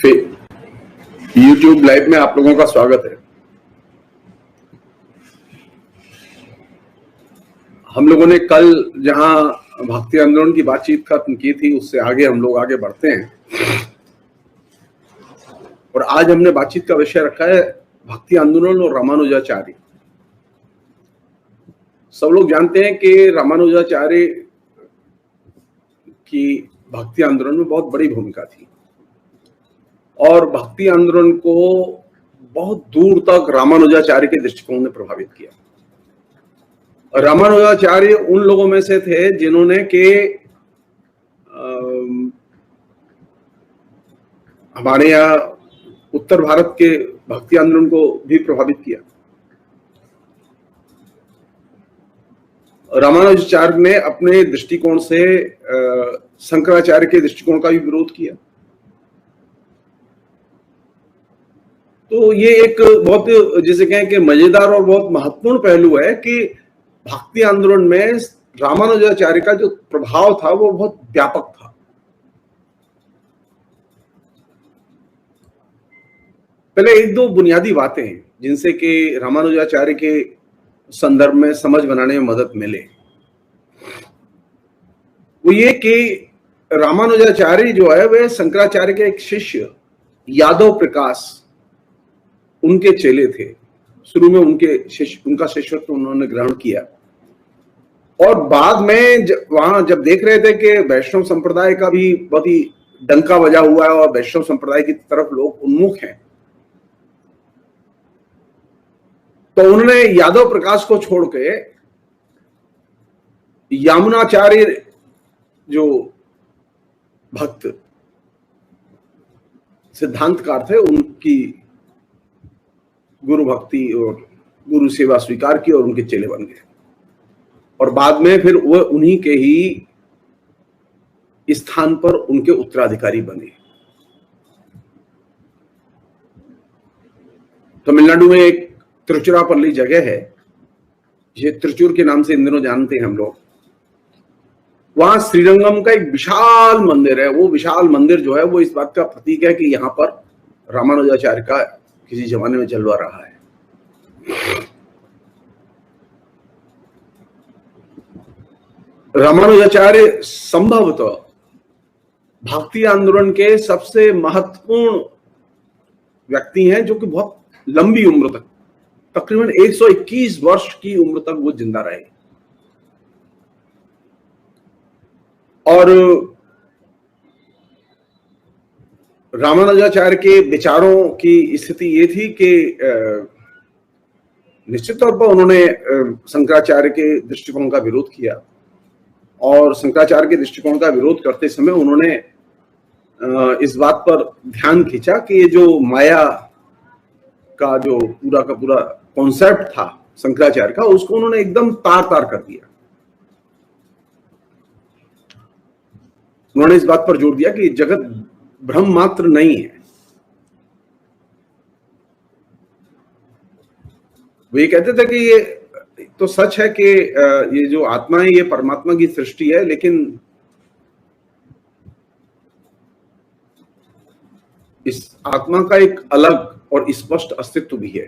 YouTube live में आप लोगों का स्वागत है। हम लोगों ने कल जहां भक्ति आंदोलन की बातचीत खत्म की थी, उससे आगे हम लोग आगे बढ़ते हैं और आज हमने बातचीत का विषय रखा है भक्ति आंदोलन और रामानुजाचार्य। सब लोग जानते हैं कि रामानुजाचार्य की भक्ति आंदोलन में बहुत बड़ी भूमिका थी और भक्ति आंदोलन को बहुत दूर तक रामानुजाचार्य के दृष्टिकोण ने प्रभावित किया। रामानुजाचार्य उन लोगों में से थे जिन्होंने के हमारे यहाँ उत्तर भारत के भक्ति आंदोलन को भी प्रभावित किया। रामानुजाचार्य ने अपने दृष्टिकोण से शंकराचार्य के दृष्टिकोण का भी विरोध किया। तो ये एक बहुत जिसे कहें कि मजेदार और बहुत महत्वपूर्ण पहलू है कि भक्ति आंदोलन में रामानुजाचार्य का जो प्रभाव था वो बहुत व्यापक था। पहले एक दो बुनियादी बातें हैं जिनसे कि रामानुजाचार्य के संदर्भ में समझ बनाने में मदद मिले। वो ये कि रामानुजाचार्य जो है वह शंकराचार्य के एक शिष्य यादव प्रकाश उनके चेले थे। शुरू में उनका शिष्यत्व उन्होंने ग्रहण किया और बाद में वहां जब देख रहे थे कि वैष्णव संप्रदाय का भी बहुत ही डंका बजा हुआ है और वैष्णव संप्रदाय की तरफ लोग उन्मुख हैं, तो उन्होंने यादव प्रकाश को छोड़ के यामुनाचार्य जो भक्त सिद्धांतकार थे उनकी गुरु भक्ति और गुरु सेवा स्वीकार की और उनके चेले बन गए और बाद में फिर वह उन्हीं के ही स्थान पर उनके उत्तराधिकारी बने। तमिलनाडु में एक तिरुचिरापल्ली जगह है, ये त्रिचूर के नाम से इन दिनों जानते हैं हम लोग। वहां श्रीरंगम का एक विशाल मंदिर है। वो विशाल मंदिर जो है वो इस बात का प्रतीक है कि यहां पर रामानुजाचार्य का किसी जमाने में जलवा रहा है। रामानुजाचार्य संभवतः भक्ति आंदोलन के सबसे महत्वपूर्ण व्यक्ति हैं जो कि बहुत लंबी उम्र तक, तकरीबन 121 वर्ष की उम्र तक वो जिंदा रहे। और रामानुजाचार्य के विचारों की स्थिति ये थी कि निश्चित तौर पर उन्होंने शंकराचार्य के दृष्टिकोण का विरोध किया और शंकराचार्य के दृष्टिकोण का विरोध करते समय उन्होंने इस बात पर ध्यान खींचा कि ये जो माया का जो पूरा का पूरा कॉन्सेप्ट था शंकराचार्य का, उसको उन्होंने एकदम तार तार कर दिया। उन्होंने इस बात पर जोर दिया कि जगत ब्रह्म मात्र नहीं है। वो ये कहते थे कि ये तो सच है कि ये जो आत्मा है ये परमात्मा की सृष्टि है, लेकिन इस आत्मा का एक अलग और स्पष्ट अस्तित्व भी है।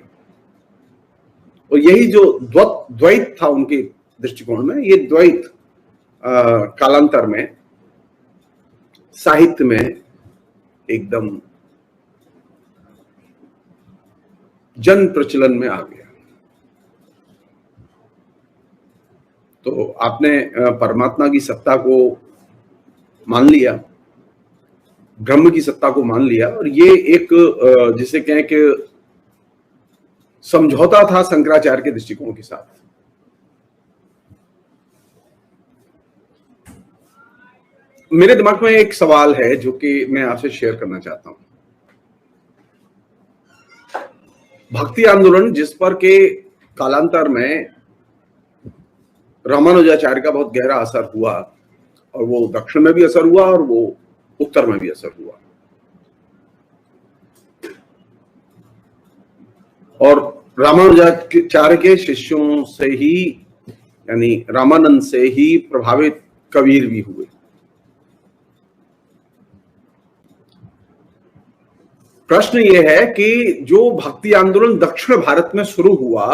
और यही जो द्वैत था उनके दृष्टिकोण में, ये द्वैत कालांतर में साहित्य में एकदम जन प्रचलन में आ गया। तो आपने परमात्मा की सत्ता को मान लिया, ब्रह्म की सत्ता को मान लिया और ये एक जिसे कहें कि समझौता था शंकराचार्य के दृष्टिकोण के साथ। मेरे दिमाग में एक सवाल है जो कि मैं आपसे शेयर करना चाहता हूं। भक्ति आंदोलन जिस पर के कालांतर में रामानुजाचार्य का बहुत गहरा असर हुआ और वो दक्षिण में भी असर हुआ और वो उत्तर में भी असर हुआ, और रामानुजाचार्य के शिष्यों से ही यानी रामानंद से ही प्रभावित कबीर भी हुए। प्रश्न ये है कि जो भक्ति आंदोलन दक्षिण भारत में शुरू हुआ,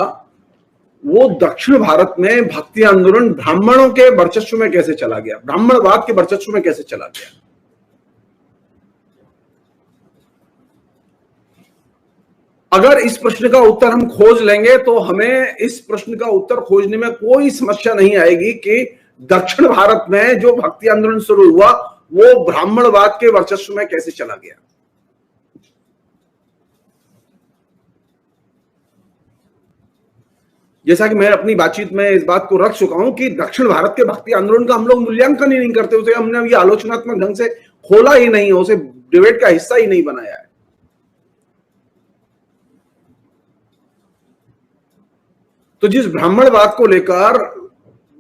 वो दक्षिण भारत में भक्ति आंदोलन ब्राह्मणों के वर्चस्व में कैसे चला गया, ब्राह्मणवाद के वर्चस्व में कैसे चला गया। अगर इस प्रश्न का उत्तर हम खोज लेंगे तो हमें इस प्रश्न का उत्तर खोजने में कोई समस्या नहीं आएगी कि दक्षिण भारत में जो भक्ति आंदोलन शुरू हुआ वो ब्राह्मणवाद के वर्चस्व में कैसे चला गया। जैसा कि मैं अपनी बातचीत में इस बात को रख चुका हूं कि दक्षिण भारत के भक्ति आंदोलन का हम लोग मूल्यांकन ही नहीं करते, उसे हमने ये आलोचनात्मक ढंग से खोला ही नहीं, उसे डिबेट का हिस्सा ही नहीं बनाया है। तो जिस ब्राह्मणवाद को लेकर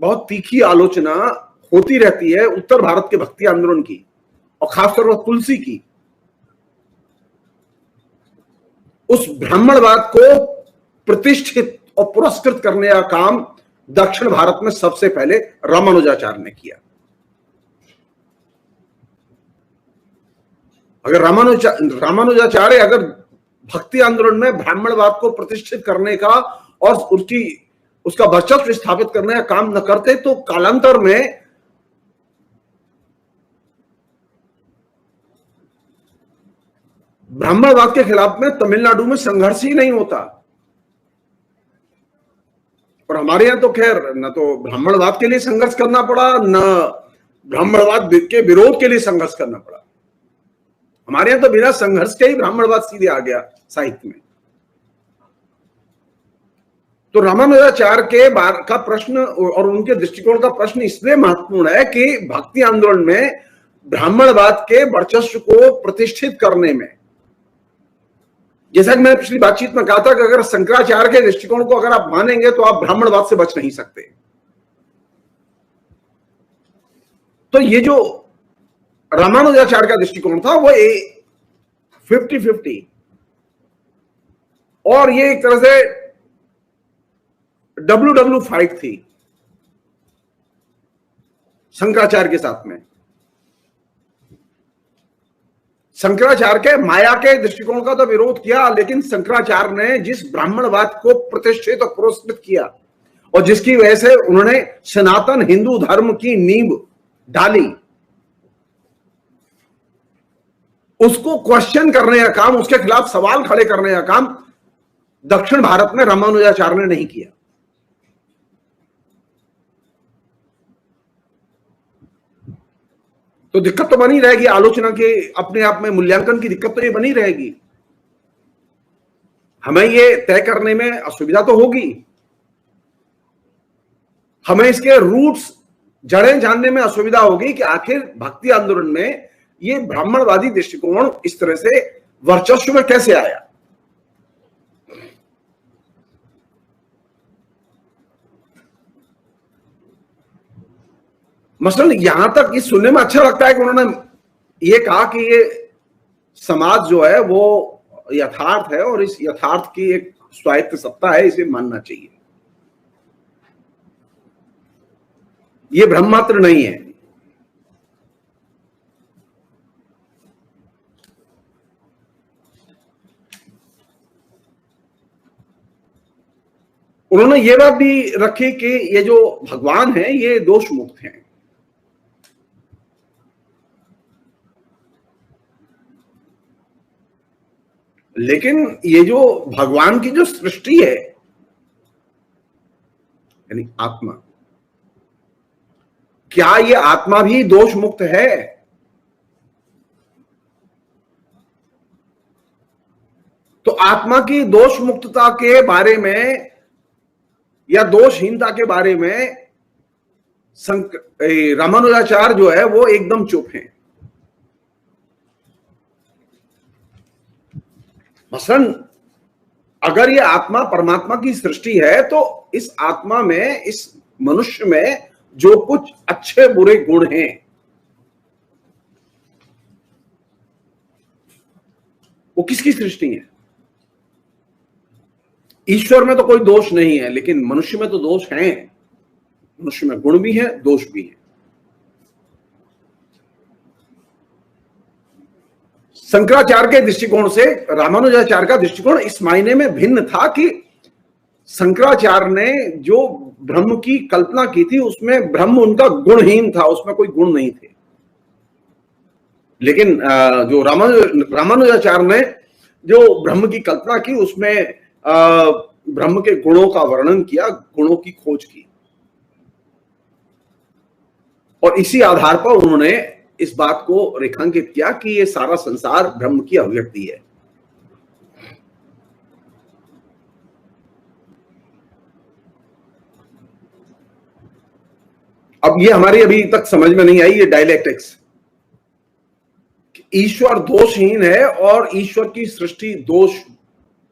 बहुत तीखी आलोचना होती रहती है उत्तर भारत के भक्ति आंदोलन की और खासतौर पर तुलसी की, उस ब्राह्मणवाद को प्रतिष्ठित और पुरस्कृत करने का काम दक्षिण भारत में सबसे पहले रामानुजाचार्य ने किया। अगर रामानुजाचार्य अगर भक्ति आंदोलन में ब्राह्मणवाद को प्रतिष्ठित करने का और उसका वर्चस्व स्थापित करने का काम न करते तो कालांतर में ब्राह्मणवाद के खिलाफ में तमिलनाडु में संघर्ष ही नहीं होता। और हमारे यहां तो खैर न तो ब्राह्मणवाद के लिए संघर्ष करना पड़ा, न ब्राह्मणवाद के विरोध के लिए संघर्ष करना पड़ा। हमारे यहां तो बिना संघर्ष के ही ब्राह्मणवाद सीधे आ गया साहित्य में। तो रामानुजाचार्य के का प्रश्न और उनके दृष्टिकोण का प्रश्न इसलिए महत्वपूर्ण है कि भक्ति आंदोलन में ब्राह्मणवाद के वर्चस्व को प्रतिष्ठित करने में, जैसा कि मैंने पिछली बातचीत में कहा था कि अगर शंकराचार्य के दृष्टिकोण को अगर आप मानेंगे तो आप ब्राह्मणवाद से बच नहीं सकते। तो ये जो रामानुजाचार्य का दृष्टिकोण था वो 50-50 और ये एक तरह से WW फाइट थी शंकराचार्य के साथ में। शंकराचार्य के माया के दृष्टिकोण का तो विरोध किया, लेकिन शंकराचार्य ने जिस ब्राह्मणवाद को प्रतिष्ठित और पुरस्कृत किया और जिसकी वजह से उन्होंने सनातन हिंदू धर्म की नींव डाली, उसको क्वेश्चन करने का काम, उसके खिलाफ सवाल खड़े करने का काम दक्षिण भारत में रामानुजाचार्य ने नहीं किया। तो दिक्कत तो बनी रहेगी, आलोचना के अपने आप में मूल्यांकन की दिक्कत तो ये बनी रहेगी। हमें ये तय करने में असुविधा तो होगी, हमें इसके रूट्स, जड़ें जानने में असुविधा होगी कि आखिर भक्ति आंदोलन में ये ब्राह्मणवादी दृष्टिकोण इस तरह से वर्चस्व में कैसे आया। मसलन यहां तक ये सुनने में अच्छा लगता है कि उन्होंने ये कहा कि ये समाज जो है वो यथार्थ है और इस यथार्थ की एक स्वायत्त सत्ता है, इसे मानना चाहिए, ये भ्रम मात्र नहीं है। उन्होंने ये बात भी रखी कि ये जो भगवान है ये दोष मुक्त हैं। लेकिन ये जो भगवान की जो सृष्टि है यानी आत्मा, क्या ये आत्मा भी दोष मुक्त है? तो आत्मा की दोष मुक्तता के बारे में या दोषहीनता के बारे में रामानुजाचार्य जो है वो एकदम चुप हैं। मसलन अगर ये आत्मा परमात्मा की सृष्टि है तो इस आत्मा में, इस मनुष्य में जो कुछ अच्छे बुरे गुण हैं वो किसकी सृष्टि है? ईश्वर में तो कोई दोष नहीं है, लेकिन मनुष्य में तो दोष हैं। मनुष्य में गुण भी है, दोष भी है। शंकराचार्य के दृष्टिकोण से रामानुजाचार्य का दृष्टिकोण इस मायने में भिन्न था कि शंकराचार्य ने जो ब्रह्म की कल्पना की थी उसमें ब्रह्म उनका गुणहीन था, उसमें कोई गुण नहीं थे। लेकिन जो रामानुजाचार्य ने जो ब्रह्म की कल्पना की उसमें ब्रह्म के गुणों का वर्णन किया, गुणों की खोज की, और इसी आधार पर उन्होंने इस बात को रेखांकित किया कि ये सारा संसार ब्रह्म की अभिव्यक्ति है। अब ये हमारी अभी तक समझ में नहीं आई ये डायलेक्टिक्स, ईश्वर दोषहीन है और ईश्वर की सृष्टि दोष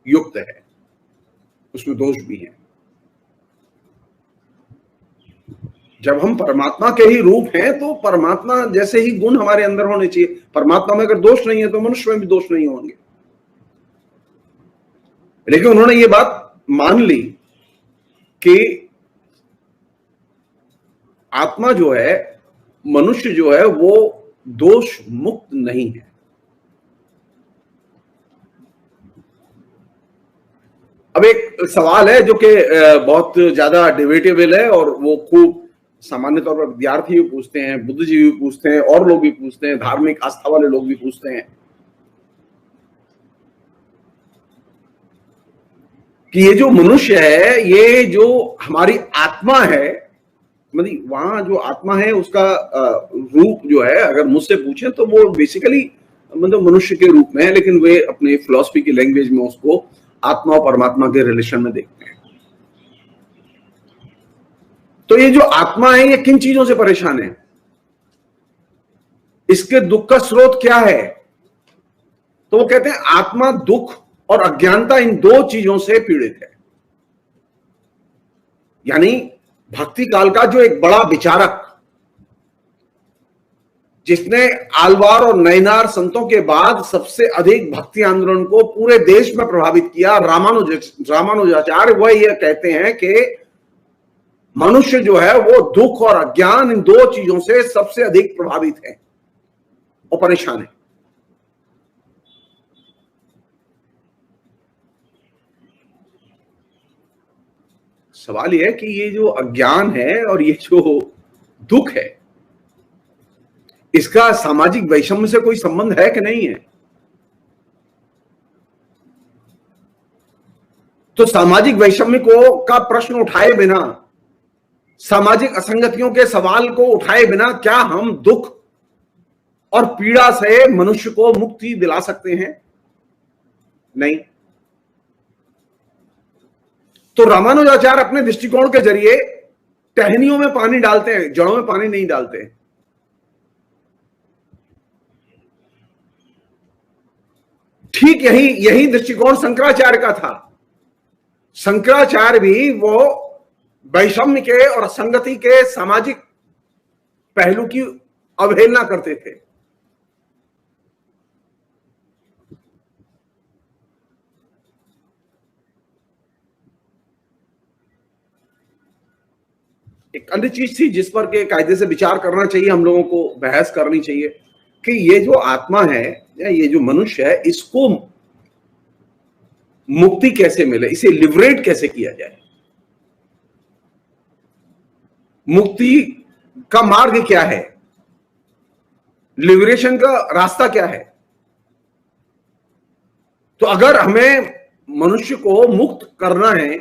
युक्त है, उसमें दोष भी है। जब हम परमात्मा के ही रूप हैं तो परमात्मा जैसे ही गुण हमारे अंदर होने चाहिए। परमात्मा में अगर दोष नहीं है तो मनुष्य में भी दोष नहीं होंगे। लेकिन उन्होंने ये बात मान ली कि आत्मा जो है, मनुष्य जो है, वो दोष मुक्त नहीं है। अब एक सवाल है जो कि बहुत ज्यादा डिबेटेबल है और वो खूब सामान्य तौर पर विद्यार्थी भी पूछते हैं, बुद्धिजीवी भी पूछते हैं, और लोग भी पूछते हैं, धार्मिक आस्था वाले लोग भी पूछते हैं कि ये जो मनुष्य है, ये जो हमारी आत्मा है, मतलब वहां जो आत्मा है उसका रूप जो है, अगर मुझसे पूछें तो वो बेसिकली मतलब मनुष्य के रूप में है, लेकिन वे अपने फिलॉसफी की लैंग्वेज में उसको आत्मा और परमात्मा के रिलेशन में देखते हैं। तो ये जो आत्मा है ये किन चीजों से परेशान है, इसके दुख का स्रोत क्या है? तो वो कहते हैं आत्मा दुख और अज्ञानता, इन दो चीजों से पीड़ित है। यानी भक्ति काल का जो एक बड़ा विचारक, जिसने आलवार और नैनार संतों के बाद सबसे अधिक भक्ति आंदोलन को पूरे देश में प्रभावित किया, रामानुजाचार्य, वह यह कहते हैं कि मनुष्य जो है वो दुख और अज्ञान, इन दो चीजों से सबसे अधिक प्रभावित है और परेशान है। सवाल यह है कि ये जो अज्ञान है और ये जो दुख है, इसका सामाजिक वैषम्य से कोई संबंध है कि नहीं है? तो सामाजिक वैषम्य को का प्रश्न उठाए बिना, सामाजिक असंगतियों के सवाल को उठाए बिना क्या हम दुख और पीड़ा से मनुष्य को मुक्ति दिला सकते हैं? नहीं। तो रामानुजाचार्य अपने दृष्टिकोण के जरिए टहनियों में पानी डालते हैं, जड़ों में पानी नहीं डालते। ठीक यही दृष्टिकोण शंकराचार्य का था। शंकराचार्य भी वो वैषम्य के और असंगति के सामाजिक पहलू की अवहेलना करते थे। एक अन्य चीज थी जिस पर के कायदे से विचार करना चाहिए, हम लोगों को बहस करनी चाहिए कि ये जो आत्मा है या ये जो मनुष्य है, इसको मुक्ति कैसे मिले, इसे लिबरेट कैसे किया जाए, मुक्ति का मार्ग क्या है, लिबरेशन का रास्ता क्या है। तो अगर हमें मनुष्य को मुक्त करना है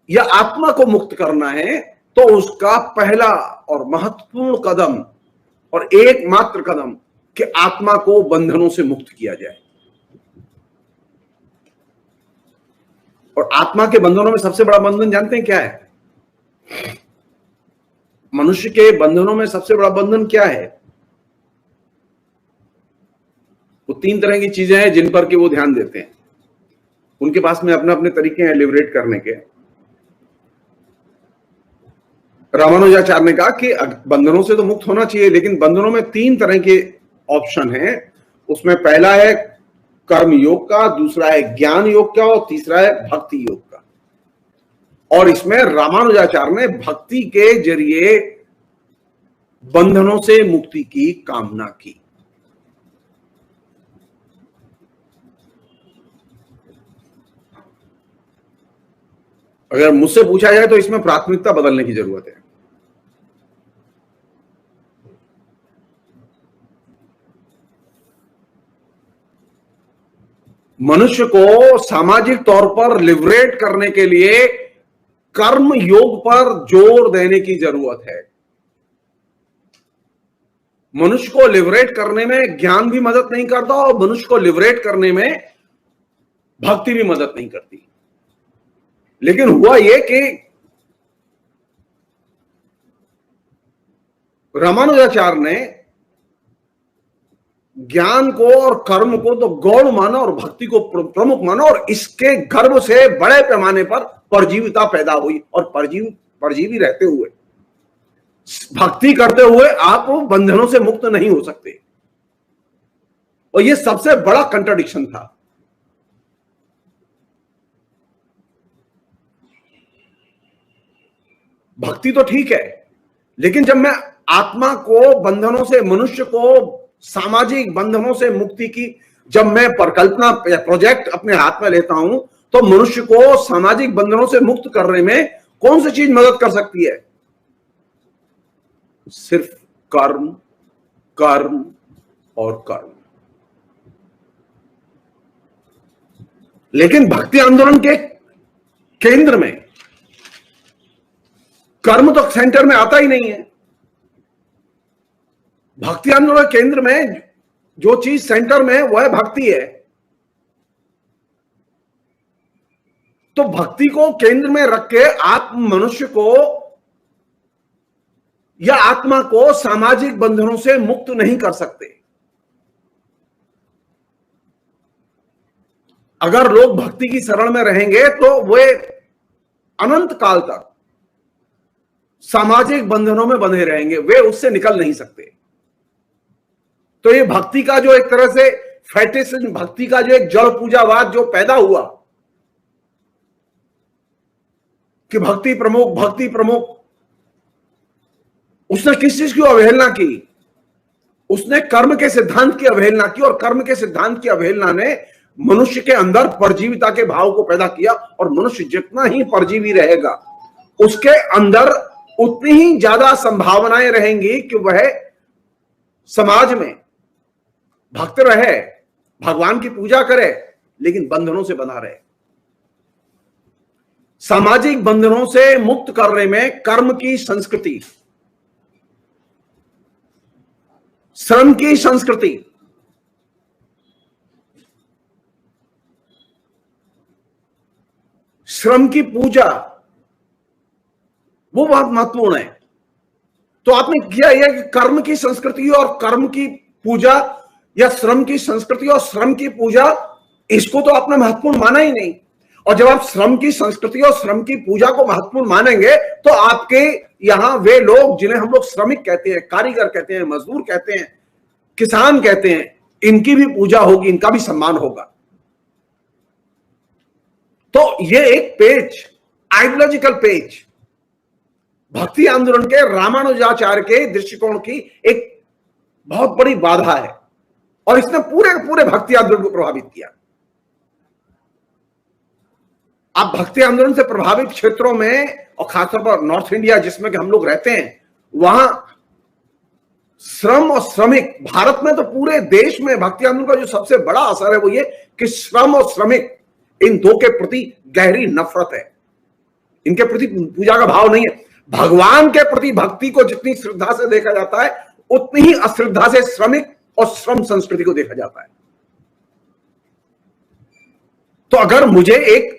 या आत्मा को मुक्त करना है तो उसका पहला और महत्वपूर्ण कदम और एकमात्र कदम कि आत्मा को बंधनों से मुक्त किया जाए। और आत्मा के बंधनों में सबसे बड़ा बंधन जानते हैं क्या है? मनुष्य के बंधनों में सबसे बड़ा बंधन क्या है? वो तीन तरह की चीजें हैं जिन पर कि वो ध्यान देते हैं। उनके पास में अपने अपने तरीके हैं लिबरेट करने के। रामानुजाचार्य ने कहा कि बंधनों से तो मुक्त होना चाहिए, लेकिन बंधनों में तीन तरह के ऑप्शन हैं। उसमें पहला है कर्म योग का, दूसरा है ज्ञान योग का और तीसरा है भक्ति योग का। और इसमें रामानुजाचार्य ने भक्ति के जरिए बंधनों से मुक्ति की कामना की। अगर मुझसे पूछा जाए तो इसमें प्राथमिकता बदलने की जरूरत है। मनुष्य को सामाजिक तौर पर लिबरेट करने के लिए कर्म योग पर जोर देने की जरूरत है। मनुष्य को लिबरेट करने में ज्ञान भी मदद नहीं करता और मनुष्य को लिबरेट करने में भक्ति भी मदद नहीं करती। लेकिन हुआ यह कि रामानुजाचार्य ने ज्ञान को और कर्म को तो गौण माना और भक्ति को प्रमुख माना, और इसके गर्भ से बड़े पैमाने पर परजीविता पैदा हुई। और परजीवी रहते हुए, भक्ति करते हुए आप बंधनों से मुक्त नहीं हो सकते। और यह सबसे बड़ा कंट्राडिक्शन था। भक्ति तो ठीक है, लेकिन जब मैं आत्मा को बंधनों से, मनुष्य को सामाजिक बंधनों से मुक्ति की जब मैं परिकल्पना या प्रोजेक्ट अपने हाथ में लेता हूं, तो मनुष्य को सामाजिक बंधनों से मुक्त करने में कौन सी चीज मदद कर सकती है? सिर्फ कर्म, कर्म और कर्म। लेकिन भक्ति आंदोलन के केंद्र में कर्म तो सेंटर में आता ही नहीं है। भक्ति आंदोलन केंद्र में जो चीज सेंटर में है वह है भक्ति है। तो भक्ति को केंद्र में रख के आप मनुष्य को या आत्मा को सामाजिक बंधनों से मुक्त नहीं कर सकते। अगर लोग भक्ति की शरण में रहेंगे तो वे अनंत काल तक सामाजिक बंधनों में बंधे रहेंगे, वे उससे निकल नहीं सकते। तो ये भक्ति का जो एक तरह से फेटिशिज्म, भक्ति का जो एक जड़ पूजावाद जो पैदा हुआ कि भक्ति प्रमुख, भक्ति प्रमुख, उसने किस चीज की अवहेलना की? उसने कर्म के सिद्धांत की अवहेलना की, और कर्म के सिद्धांत की अवहेलना ने मनुष्य के अंदर परजीविता के भाव को पैदा किया। और मनुष्य जितना ही परजीवी रहेगा, उसके अंदर उतनी ही ज्यादा संभावनाएं रहेंगी कि वह समाज में भक्त रहे, भगवान की पूजा करे, लेकिन बंधनों से बंधा रहे। सामाजिक बंधनों से मुक्त करने में कर्म की संस्कृति, श्रम की संस्कृति, श्रम की पूजा, वो बहुत महत्वपूर्ण है। तो आपने किया यह कि कर्म की संस्कृति और कर्म की पूजा, या श्रम की संस्कृति और श्रम की पूजा, इसको तो आपने महत्वपूर्ण माना ही नहीं। और जब आप श्रम की संस्कृति और श्रम की पूजा को महत्वपूर्ण मानेंगे, तो आपके यहां वे लोग जिन्हें हम लोग श्रमिक कहते हैं, कारीगर कहते हैं, मजदूर कहते हैं, किसान कहते हैं, इनकी भी पूजा होगी, इनका भी सम्मान होगा। तो ये एक पेज, आइडियोलॉजिकल पेज, भक्ति आंदोलन के रामानुजाचार्य के दृष्टिकोण की एक बहुत बड़ी बाधा है, और इसने पूरे पूरे भक्ति आंदोलन को प्रभावित किया। आप भक्ति आंदोलन से प्रभावित क्षेत्रों में, और खासतौर पर नॉर्थ इंडिया जिसमें कि हम लोग रहते हैं, वहां श्रम और श्रमिक, भारत में तो पूरे देश में भक्ति आंदोलन का जो सबसे बड़ा असर है वो ये कि श्रम और श्रमिक, इन दो के प्रति गहरी नफरत है। इनके प्रति पूजा का भाव नहीं है। भगवान के प्रति भक्ति को जितनी श्रद्धा से देखा जाता है, उतनी ही अश्रद्धा से श्रमिक और श्रम संस्कृति को देखा जाता है। तो अगर मुझे एक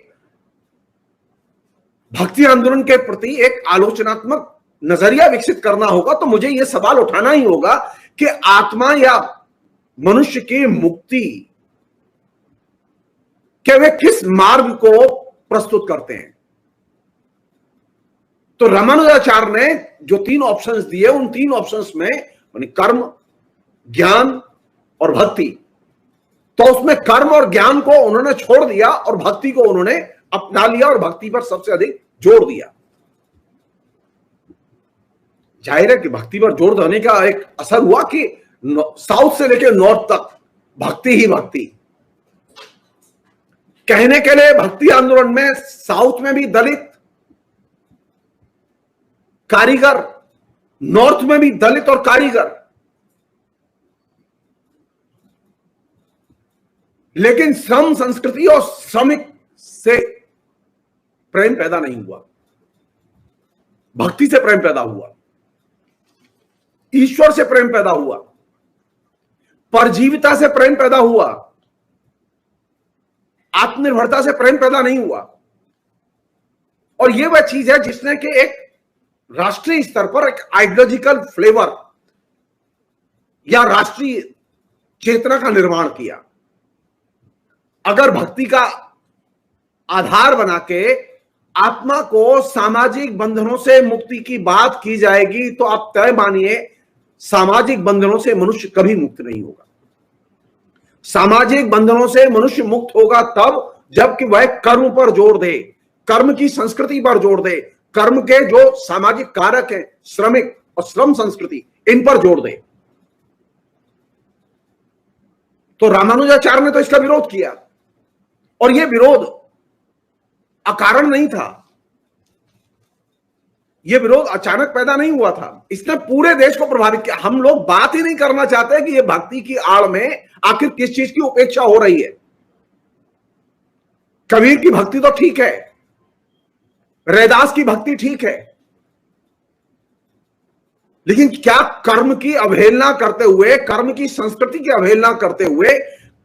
भक्ति आंदोलन के प्रति एक आलोचनात्मक नजरिया विकसित करना होगा, तो मुझे यह सवाल उठाना ही होगा कि आत्मा या मनुष्य की मुक्ति के वे किस मार्ग को प्रस्तुत करते हैं। तो रामानुजाचार्य ने जो 3 ऑप्शंस दिए, उन 3 ऑप्शंस में यानी कर्म, ज्ञान और भक्ति, तो उसमें कर्म और ज्ञान को उन्होंने छोड़ दिया और भक्ति को उन्होंने अपना लिया और भक्ति पर सबसे अधिक जोर दिया। जाहिर है कि भक्ति पर जोर देने का एक असर हुआ कि साउथ से लेकर नॉर्थ तक भक्ति ही भक्ति। कहने के लिए भक्ति आंदोलन में साउथ में भी दलित, कारीगर, नॉर्थ में भी दलित और कारीगर, लेकिन श्रम संस्कृति और श्रमिक से प्रेम पैदा नहीं हुआ, भक्ति से प्रेम पैदा हुआ, ईश्वर से प्रेम पैदा हुआ, परजीविता से प्रेम पैदा हुआ, आत्मनिर्भरता से प्रेम पैदा नहीं हुआ। और यह वह चीज है जिसने कि एक राष्ट्रीय स्तर पर एक आइडियोलॉजिकल फ्लेवर या राष्ट्रीय चेतना का निर्माण किया। अगर भक्ति का आधार बना के आत्मा को सामाजिक बंधनों से मुक्ति की बात की जाएगी तो आप तय मानिए सामाजिक बंधनों से मनुष्य कभी मुक्त नहीं होगा। सामाजिक बंधनों से मनुष्य मुक्त होगा तब जबकि वह कर्म पर जोर दे, कर्म की संस्कृति पर जोर दे, कर्म के जो सामाजिक कारक हैं, श्रमिक और श्रम संस्कृति, इन पर जोर दे। तो रामानुजाचार्य ने तो इसका विरोध किया और यह विरोध अकारण नहीं था, यह विरोध अचानक पैदा नहीं हुआ था, इसने पूरे देश को प्रभावित किया। हम लोग बात ही नहीं करना चाहते कि यह भक्ति की आड़ में आखिर किस चीज की उपेक्षा हो रही है। कबीर की भक्ति तो ठीक है, रैदास की भक्ति ठीक है, लेकिन क्या कर्म की अवहेलना करते हुए, कर्म की संस्कृति की अवहेलना करते हुए,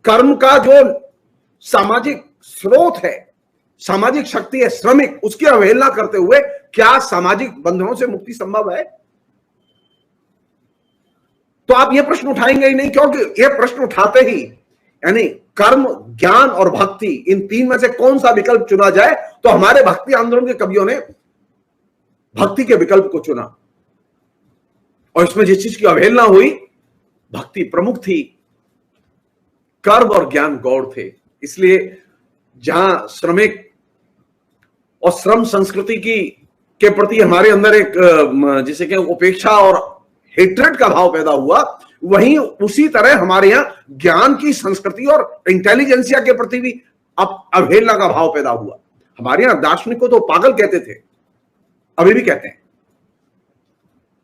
कर्म का जो सामाजिक स्रोत है, सामाजिक शक्ति है श्रमिक, उसकी अवहेलना करते हुए क्या सामाजिक बंधनों से मुक्ति संभव है? तो आप यह प्रश्न उठाएंगे ही नहीं, क्योंकि यह प्रश्न उठाते ही यानी कर्म, ज्ञान और भक्ति, इन तीन में से कौन सा विकल्प चुना जाए, तो हमारे भक्ति आंदोलन के कवियों ने भक्ति के विकल्प को चुना और इसमें जिस चीज की अवहेलना हुई, भक्ति प्रमुख थी, कर्म और ज्ञान गौड़ थे। इसलिए जहां श्रमिक और श्रम संस्कृति के प्रति हमारे अंदर एक जिसे कि उपेक्षा और हेट्रेड का भाव पैदा हुआ, वहीं उसी तरह हमारे यहां ज्ञान की संस्कृति और इंटेलिजेंसिया के प्रति भी अब अवहेलना का भाव पैदा हुआ। हमारे यहां दार्शनिक को तो पागल कहते थे, अभी भी कहते हैं।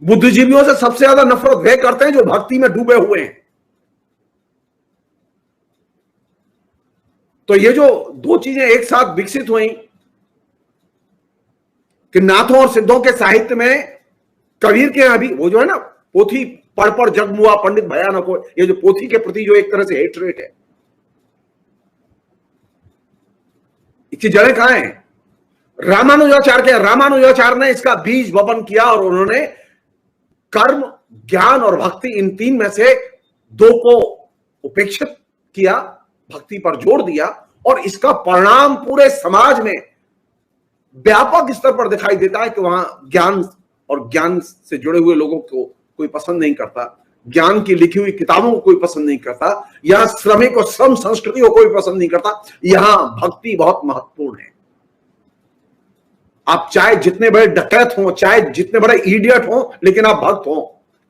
बुद्धिजीवियों से सबसे ज्यादा नफरत वे करते हैं जो भक्ति में डूबे हुए हैं। तो ये जो दो चीजें एक साथ विकसित हुई कि नाथों और सिद्धों के साहित्य में, कबीर के यहां भी वो जो है ना, पोथी पढ़ पढ़ जगमुआ पंडित भयानक हो, ये जो पोथी के प्रति जो एक तरह से हेटरेट है, इसकी जड़ें कहां हैं? रामानुजाचार्य ने इसका बीज वपन किया और उन्होंने कर्म, ज्ञान और भक्ति, इन तीन में से दो को उपेक्षित किया, भक्ति पर जोर दिया और इसका परिणाम पूरे समाज में व्यापक स्तर पर दिखाई देता है कि वहां ज्ञान और ज्ञान से जुड़े हुए लोगों को कोई पसंद नहीं करता, ज्ञान की लिखी हुई किताबों को कोई पसंद नहीं करता, यहां श्रमिक और श्रम संस्कृति को कोई पसंद नहीं करता। यहां भक्ति बहुत महत्वपूर्ण है। आप चाहे जितने बड़े डकैत हो, चाहे जितने बड़े इडियट हो, लेकिन आप भक्त हो,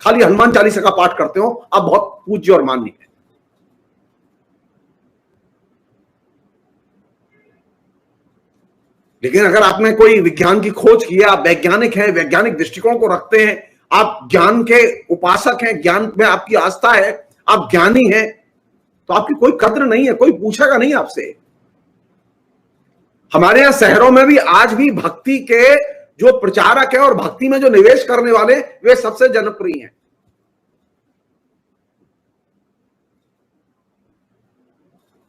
खाली हनुमान चालीसा का पाठ करते हो, आप बहुत पूज्य और मान्य है। लेकिन अगर आपने कोई विज्ञान की खोज की है, आप वैज्ञानिक हैं, वैज्ञानिक दृष्टिकोण को रखते हैं, आप ज्ञान के उपासक हैं, ज्ञान में आपकी आस्था है, आप ज्ञानी हैं, तो आपकी कोई कद्र नहीं है, कोई पूछेगा नहीं आपसे। हमारे यहां शहरों में भी आज भी भक्ति के जो प्रचारक हैं और भक्ति में जो निवेश करने वाले, वे सबसे जनप्रिय हैं।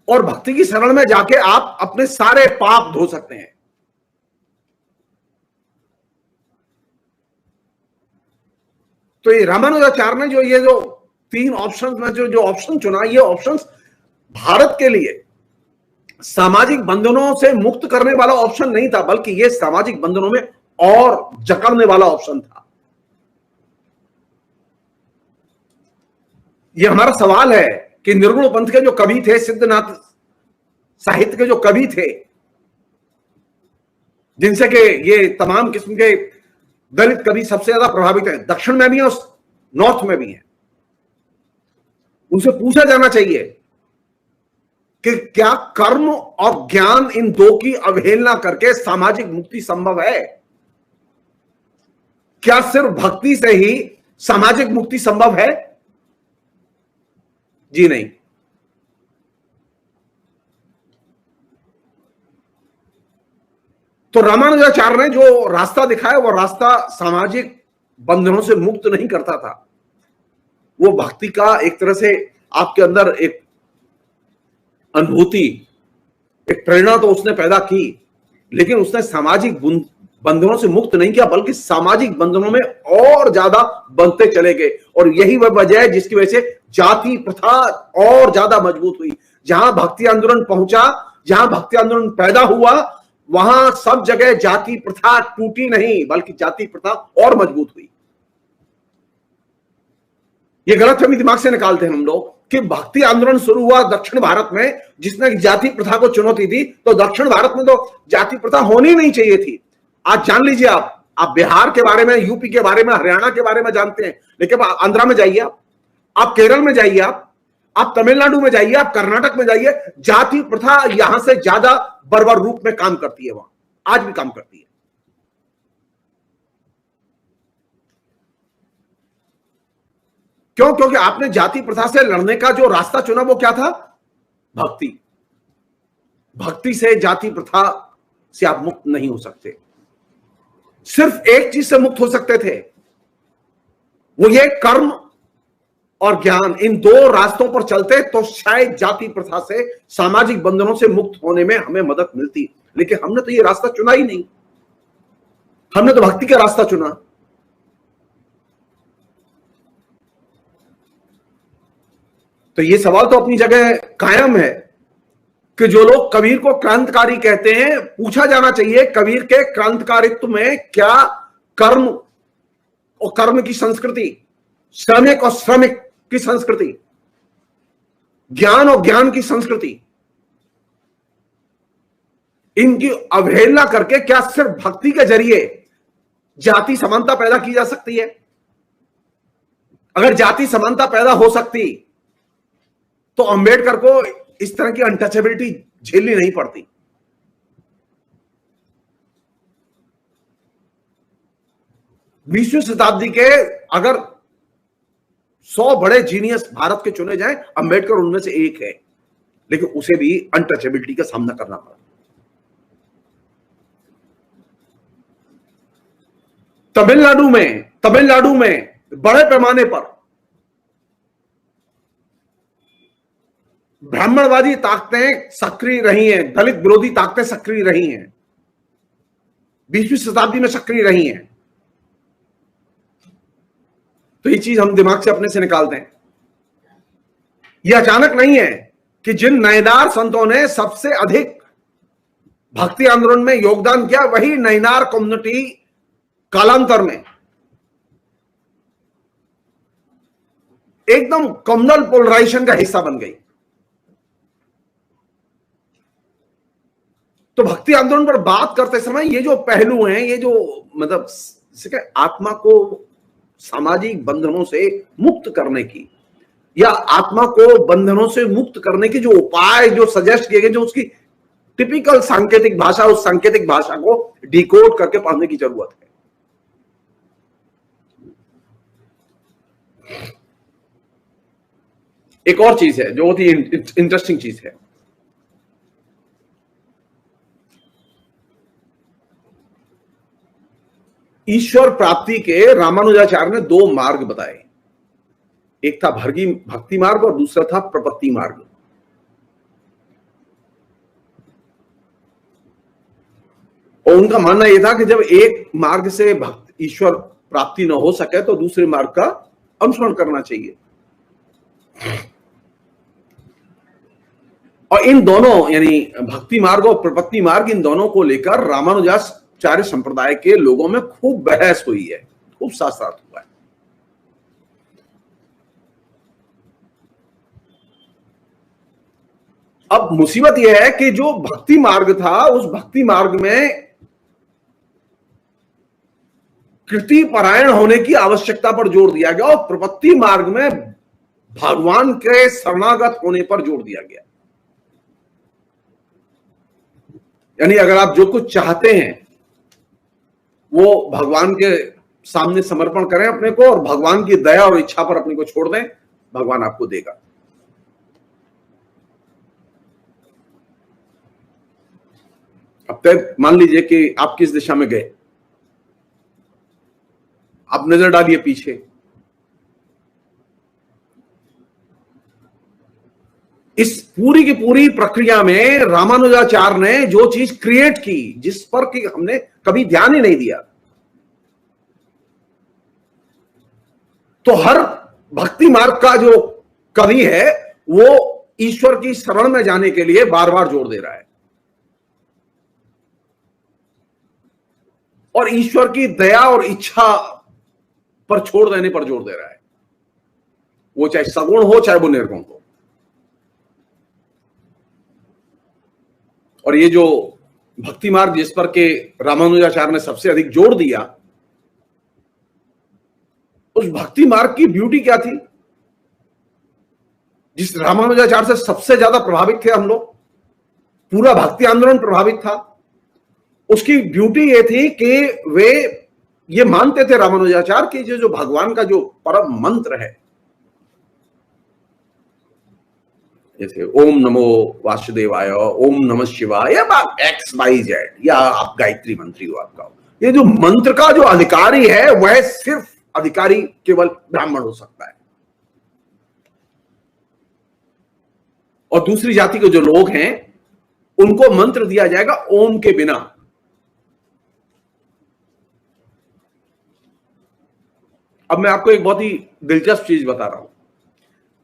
और भक्ति की शरण में जाके आप अपने सारे पाप धो सकते हैं। तो ये रामानुजाचार्य ने जो तीन ऑप्शन में जो ऑप्शन चुना, ये ऑप्शन भारत के लिए सामाजिक बंधनों से मुक्त करने वाला ऑप्शन नहीं था, बल्कि ये सामाजिक बंधनों में और जकड़ने वाला ऑप्शन था। ये हमारा सवाल है कि निर्गुण पंथ के जो कवि थे, सिद्धनाथ साहित्य के जो कवि थे, जिनसे के ये तमाम किस्म के दलित कवि सबसे ज्यादा प्रभावित हैं, दक्षिण में भी हैं और नॉर्थ में भी हैं, उनसे पूछा जाना चाहिए कि क्या कर्म और ज्ञान, इन दो की अवहेलना करके सामाजिक मुक्ति संभव है? क्या सिर्फ भक्ति से ही सामाजिक मुक्ति संभव है? जी नहीं। तो रामानुजाचार्य ने जो रास्ता दिखाया वो रास्ता सामाजिक बंधनों से मुक्त नहीं करता था। वो भक्ति का एक तरह से आपके अंदर एक अनुभूति, एक प्रेरणा तो उसने पैदा की, लेकिन उसने सामाजिक बंधनों से मुक्त नहीं किया, बल्कि सामाजिक बंधनों में और ज्यादा बंधते चले गए। और यही वह वजह है जिसकी वजह से जाति प्रथा और ज्यादा मजबूत हुई। जहां भक्ति आंदोलन पहुंचा, जहां भक्ति आंदोलन पैदा हुआ, वहां सब जगह जाति प्रथा टूटी नहीं, बल्कि जाति प्रथा और मजबूत हुई। ये गलतफहमी दिमाग से निकालते हैं हम लोग कि भक्ति आंदोलन शुरू हुआ दक्षिण भारत में, जिसने जाति प्रथा को चुनौती दी, तो दक्षिण भारत में तो जाति प्रथा होनी नहीं चाहिए थी। आज जान लीजिए, आप बिहार के बारे में, यूपी के बारे में, हरियाणा के बारे में जानते हैं, लेकिन आंध्रा में जाइए, आप केरल में जाइए, आप तमिलनाडु में जाइए, आप कर्नाटक में जाइए, जाति प्रथा यहां से ज्यादा बर्बर रूप में काम करती है, वहां आज भी काम करती है। क्यों? क्योंकि आपने जाति प्रथा से लड़ने का जो रास्ता चुना वो क्या था? भक्ति। भक्ति से जाति प्रथा से आप मुक्त नहीं हो सकते। सिर्फ एक चीज से मुक्त हो सकते थे, वो ये कर्म और ज्ञान, इन दो रास्तों पर चलते तो शायद जाति प्रथा से, सामाजिक बंधनों से मुक्त होने में हमें मदद मिलती। लेकिन हमने तो ये रास्ता चुना ही नहीं, हमने तो भक्ति का रास्ता चुना। तो ये सवाल तो अपनी जगह कायम है कि जो लोग कबीर को क्रांतिकारी कहते हैं, पूछा जाना चाहिए कबीर के क्रांतिकारित्व में क्या कर्म और कर्म की संस्कृति, श्रमिक और श्रमिक की संस्कृति, ज्ञान और ज्ञान की संस्कृति, इनकी अवहेलना करके क्या सिर्फ भक्ति के जरिए जाति समानता पैदा की जा सकती है? अगर जाति समानता पैदा हो सकती तो अंबेडकर को इस तरह की अनटचेबिलिटी झेलनी नहीं पड़ती। 20वीं शताब्दी के अगर 100 बड़े जीनियस भारत के चुने जाएं, अंबेडकर उनमें से एक है, लेकिन उसे भी अनटचेबिलिटी का सामना करना पड़ा। तमिलनाडु में बड़े पैमाने पर ब्राह्मणवादी ताकतें सक्रिय रही हैं, दलित विरोधी ताकतें सक्रिय रही हैं, 20वीं शताब्दी में सक्रिय रही हैं। तो ये चीज हम दिमाग से अपने से निकालते हैं। यह अचानक नहीं है कि जिन नैनार संतों ने सबसे अधिक भक्ति आंदोलन में योगदान किया, वही नैनार कम्युनिटी कालांतर में एकदम कम्युनल पोलराइजेशन का हिस्सा बन गई। तो भक्ति आंदोलन पर बात करते समय ये जो पहलू हैं, ये जो मतलब आत्मा को सामाजिक बंधनों से मुक्त करने की, या आत्मा को बंधनों से मुक्त करने के जो उपाय जो सजेस्ट किए गए, जो उसकी टिपिकल सांकेतिक भाषा, उस सांकेतिक भाषा को डिकोड करके पढ़ने की जरूरत है। एक और चीज है जो बहुत ही इंटरेस्टिंग चीज है। ईश्वर प्राप्ति के रामानुजाचार्य ने 2 मार्ग बताए, एक था भक्ति मार्ग और दूसरा था प्रपत्ति मार्ग। और उनका मानना यह था कि जब एक मार्ग से ईश्वर प्राप्ति न हो सके तो दूसरे मार्ग का अनुसरण करना चाहिए। और इन दोनों यानी भक्ति मार्ग और प्रपत्ति मार्ग, इन दोनों को लेकर रामानुजाचार्य संप्रदाय के लोगों में खूब बहस हुई है, खूब शास्त्रार्थ हुआ है। अब मुसीबत यह है कि जो भक्ति मार्ग था, उस भक्ति मार्ग में कृति परायण होने की आवश्यकता पर जोर दिया गया, और प्रपत्ति मार्ग में भगवान के शरणागत होने पर जोर दिया गया। यानी अगर आप जो कुछ चाहते हैं वो भगवान के सामने समर्पण करें अपने को और भगवान की दया और इच्छा पर अपने को छोड़ दें, भगवान आपको देगा। अब तय मान लीजिए कि आप किस दिशा में गए, आप नजर डालिए पीछे, इस पूरी की पूरी प्रक्रिया में रामानुजाचार्य ने जो चीज क्रिएट की, जिस पर कि हमने कभी ध्यान ही नहीं दिया, तो हर भक्ति मार्ग का जो कवि है वो ईश्वर की शरण में जाने के लिए बार बार जोर दे रहा है और ईश्वर की दया और इच्छा पर छोड़ देने पर जोर दे रहा है, वो चाहे सगुण हो चाहे वो निर्गुण हो। और ये जो भक्ति मार्ग जिस पर के रामानुजाचार्य ने सबसे अधिक जोर दिया, उस भक्ति मार्ग की ब्यूटी क्या थी? जिस रामानुजाचार्य से सबसे ज्यादा प्रभावित थे हम लोग, पूरा भक्ति आंदोलन प्रभावित था, उसकी ब्यूटी ये थी कि वे ये मानते थे रामानुजाचार्य कि जो भगवान का जो परम मंत्र है, जैसे ओम नमो वासुदेवाय, ओम नमः शिवाय, या XYZ, या आप गायत्री मंत्री हो आपका, ये जो मंत्र का जो अधिकारी है वह सिर्फ अधिकारी केवल ब्राह्मण हो सकता है, और दूसरी जाति के जो लोग हैं उनको मंत्र दिया जाएगा ओम के बिना। अब मैं आपको एक बहुत ही दिलचस्प चीज बता रहा हूं।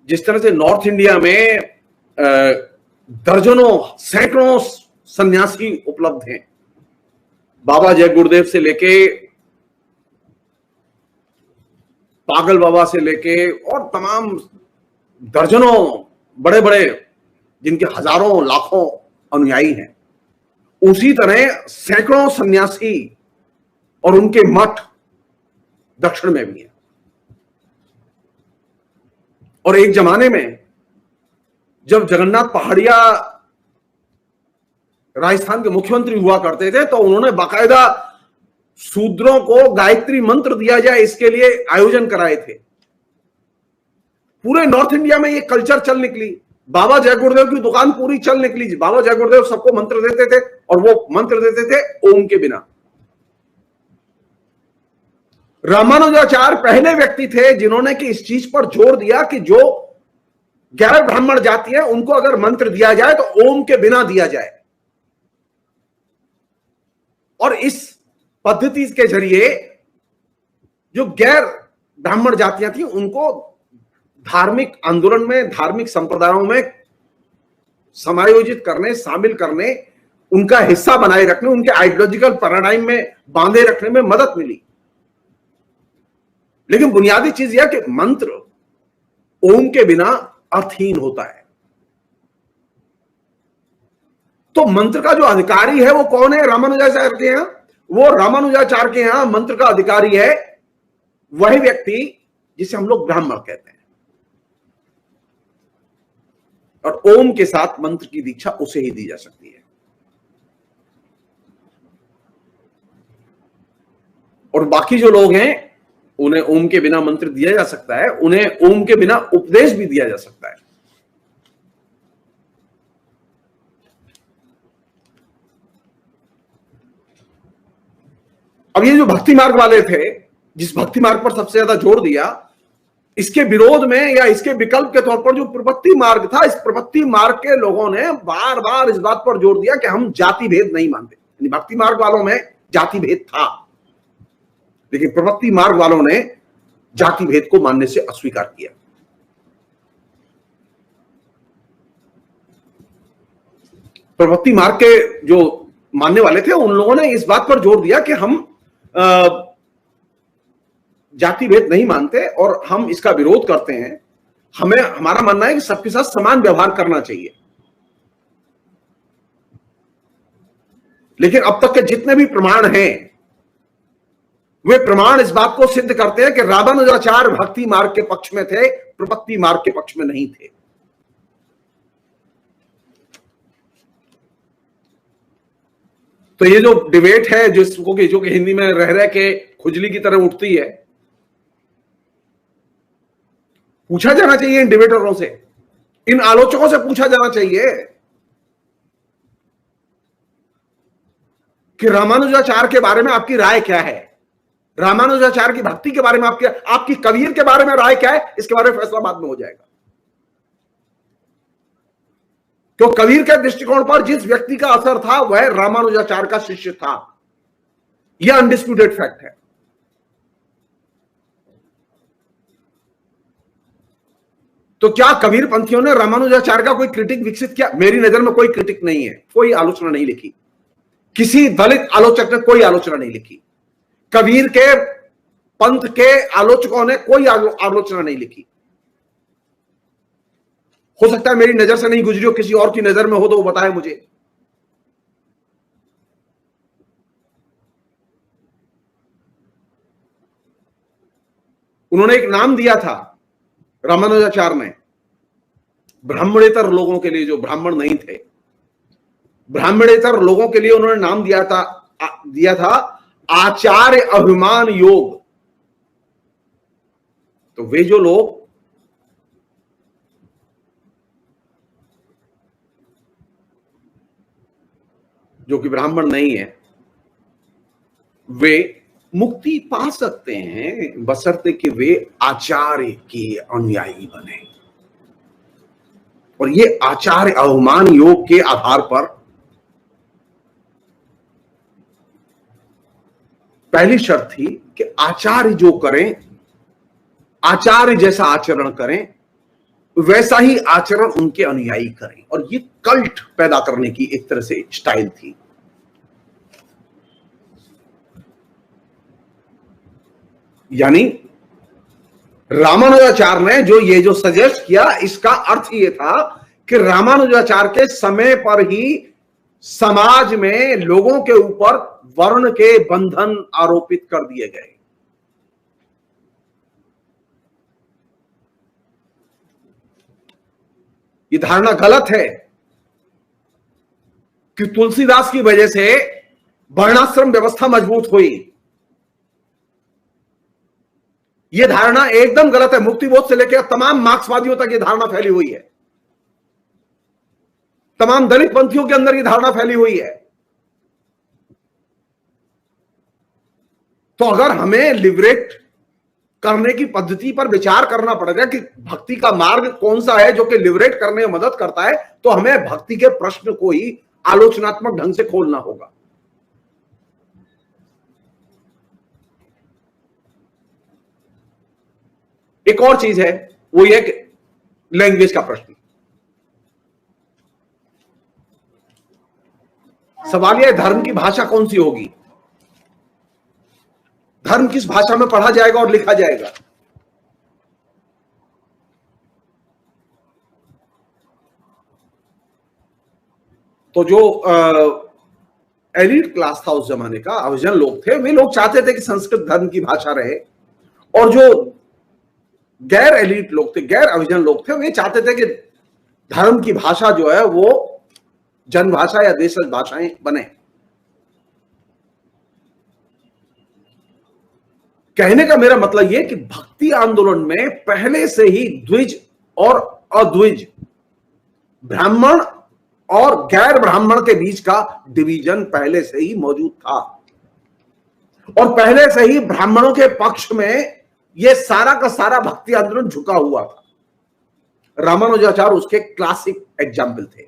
जिस तरह से नॉर्थ इंडिया में दर्जनों सैकड़ों सन्यासी उपलब्ध हैं, बाबा जय गुरुदेव से लेके पागल बाबा से लेके और तमाम दर्जनों बड़े बड़े जिनके हजारों लाखों अनुयायी हैं, उसी तरह सैकड़ों सन्यासी और उनके मठ दक्षिण में भी हैं। और एक जमाने में जब जगन्नाथ पहाड़िया राजस्थान के मुख्यमंत्री हुआ करते थे तो उन्होंने बाकायदा शूद्रों को गायत्री मंत्र दिया जाए इसके लिए आयोजन कराए थे। पूरे नॉर्थ इंडिया में ये कल्चर चल निकली। बाबा जय गुरुदेव की दुकान पूरी चल निकली। बाबा जय गुरुदेव सबको मंत्र देते थे और वो मंत्र देते थे ओम के बिना। रामानुजाचार्य पहले व्यक्ति थे जिन्होंने कि इस चीज पर जोर दिया कि जो गैर ब्राह्मण जाति है उनको अगर मंत्र दिया जाए तो ओम के बिना दिया जाए। और इस पद्धति के जरिए जो गैर ब्राह्मण जातियां थी उनको धार्मिक आंदोलन में, धार्मिक संप्रदायों में समायोजित करने, शामिल करने, उनका हिस्सा बनाए रखने, उनके आइडियोलॉजिकल पैराडाइम में बांधे रखने में मदद मिली। लेकिन बुनियादी चीज यह कि मंत्र ओम के बिना अर्थहीन होता है। तो मंत्र का जो अधिकारी है वो कौन है? रामानुजाचार्य के यहां, वो रामानुजाचार्य के यहां मंत्र का अधिकारी है वही व्यक्ति जिसे हम लोग ब्राह्मण कहते हैं। और ओम के साथ मंत्र की दीक्षा उसे ही दी जा सकती है। और बाकी जो लोग हैं उन्हें ओम के बिना मंत्र दिया जा सकता है, उन्हें ओम के बिना उपदेश भी दिया जा सकता है। अब ये जो भक्ति मार्ग वाले थे, जिस भक्ति मार्ग पर सबसे ज्यादा जोर दिया, इसके विरोध में या इसके विकल्प के तौर पर जो प्रपत्ति मार्ग था, इस प्रपत्ति मार्ग के लोगों ने बार बार इस बात पर जोर दिया कि हम जाति भेद नहीं मानते। भक्ति मार्ग वालों में जाति भेद था, लेकिन प्रपत्ति मार्ग वालों ने जाति भेद को मानने से अस्वीकार किया। प्रपत्ति मार्ग के जो मानने वाले थे उन लोगों ने इस बात पर जोर दिया कि हम जाति भेद नहीं मानते और हम इसका विरोध करते हैं। हमें, हमारा मानना है कि सबके साथ समान व्यवहार करना चाहिए। लेकिन अब तक के जितने भी प्रमाण हैं वे प्रमाण इस बात को सिद्ध करते हैं कि रामानुजाचार्य भक्ति मार्ग के पक्ष में थे, प्रपत्ति मार्ग के पक्ष में नहीं थे। तो ये जो डिबेट है जो कि हिंदी में रह रह के खुजली की तरह उठती है। पूछा जाना चाहिए इन डिबेटरों से, इन आलोचकों से पूछा जाना चाहिए कि रामानुजाचार्य के बारे में आपकी राय क्या है, रामानुजाचार्य की भक्ति के बारे में आपकी कबीर के बारे में राय क्या है, इसके बारे में फैसला बाद में हो जाएगा। तो कबीर के दृष्टिकोण पर जिस व्यक्ति का असर था वह रामानुजाचार्य का शिष्य था, यह अनडिस्प्यूटेड फैक्ट है। तो क्या कबीर पंथियों ने रामानुजाचार्य का कोई क्रिटिक विकसित किया? मेरी नजर में कोई क्रिटिक नहीं है, कोई आलोचना नहीं लिखी, किसी दलित आलोचक ने कोई आलोचना नहीं लिखी, कबीर के पंथ के आलोचकों ने कोई आलोचना नहीं लिखी। हो सकता है मेरी नजर से नहीं गुजरी हो, किसी और की नजर में हो तो वो बताए मुझे। उन्होंने एक नाम दिया था रामानुजाचार्य ने ब्राह्मणेतर लोगों के लिए, जो ब्राह्मण नहीं थे, ब्राह्मणेतर लोगों के लिए उन्होंने नाम दिया था आचार्य अभिमान योग। तो वे जो लोग जो कि ब्राह्मण नहीं है, वे मुक्ति पा सकते हैं बशर्ते कि वे आचार्य के अनुयायी बने। और ये आचार्य अवमान योग के आधार पर पहली शर्त थी कि आचार्य जो करें, आचार्य जैसा आचरण करें, वैसा ही आचरण उनके अनुयायी करें। और ये कल्ट पैदा करने की एक तरह से स्टाइल थी। यानी रामानुजाचार्य ने जो सजेस्ट किया, इसका अर्थ ये था कि रामानुजाचार्य के समय पर ही समाज में लोगों के ऊपर वर्ण के बंधन आरोपित कर दिए गए। ये धारणा गलत है कि तुलसीदास की वजह से वर्णाश्रम व्यवस्था मजबूत हुई। यह धारणा एकदम गलत है। मुक्तिबोध से लेकर तमाम मार्क्सवादियों तक यह धारणा फैली हुई है, तमाम दलित पंथियों के अंदर यह धारणा फैली हुई है। तो अगर हमें लिबरेट करने की पद्धति पर विचार करना पड़ेगा कि भक्ति का मार्ग कौन सा है जो कि लिबरेट करने में मदद करता है, तो हमें भक्ति के प्रश्न को ही आलोचनात्मक ढंग से खोलना होगा। एक और चीज है, वो ये कि लैंग्वेज का प्रश्न। सवाल यह, धर्म की भाषा कौन सी होगी? धर्म किस भाषा में पढ़ा जाएगा और लिखा जाएगा? तो जो एलीट क्लास था उस जमाने का, अभिजन लोग थे, वे लोग चाहते थे कि संस्कृत धर्म की भाषा रहे। और जो गैर एलीट लोग थे, गैर अभिजन लोग थे, वे चाहते थे कि धर्म की भाषा जो है वो जनभाषा या देशज भाषाएं बने। कहने का मेरा मतलब यह कि भक्ति आंदोलन में पहले से ही द्विज और अद्विज, ब्राह्मण और गैर ब्राह्मण के बीच का डिवीजन पहले से ही मौजूद था। और पहले से ही ब्राह्मणों के पक्ष में यह सारा का सारा भक्ति आंदोलन झुका हुआ था। रामानुजाचार्य उसके क्लासिक एग्जाम्पल थे।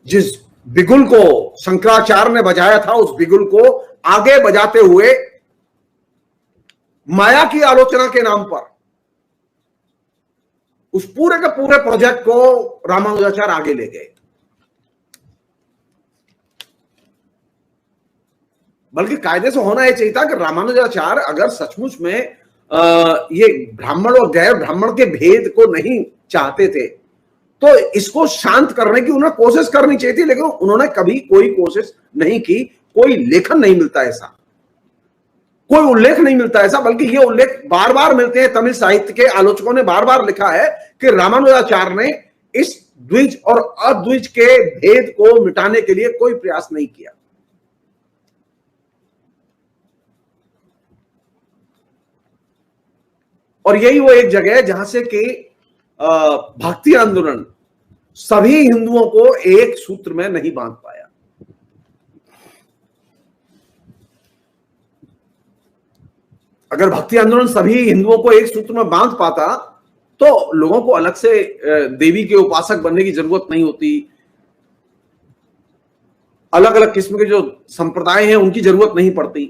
जिस बिगुल को शंकराचार्य ने बजाया था, उस बिगुल को आगे बजाते हुए माया की आलोचना के नाम पर उस पूरे के पूरे प्रोजेक्ट को रामानुजाचार्य आगे ले गए। बल्कि कायदे से होना यह चाहिए था कि रामानुजाचार्य अगर सचमुच में ये ब्राह्मण और गैर ब्राह्मण के भेद को नहीं चाहते थे तो इसको शांत करने की उन्हें कोशिश करनी चाहिए थी, लेकिन उन्होंने कभी कोई कोशिश नहीं की। कोई लेखन नहीं मिलता ऐसा, कोई उल्लेख नहीं मिलता ऐसा, बल्कि ये उल्लेख बार बार मिलते हैं। तमिल साहित्य के आलोचकों ने बार बार लिखा है कि रामानुजाचार्य ने इस द्विज और अद्विज के भेद को मिटाने के लिए कोई प्रयास नहीं किया। और यही वो एक जगह है जहां से कि भक्ति आंदोलन सभी हिंदुओं को एक सूत्र में नहीं बांध पाया। अगर भक्ति आंदोलन सभी हिंदुओं को एक सूत्र में बांध पाता तो लोगों को अलग से देवी के उपासक बनने की जरूरत नहीं होती, अलग अलग किस्म के जो संप्रदाय हैं उनकी जरूरत नहीं पड़ती।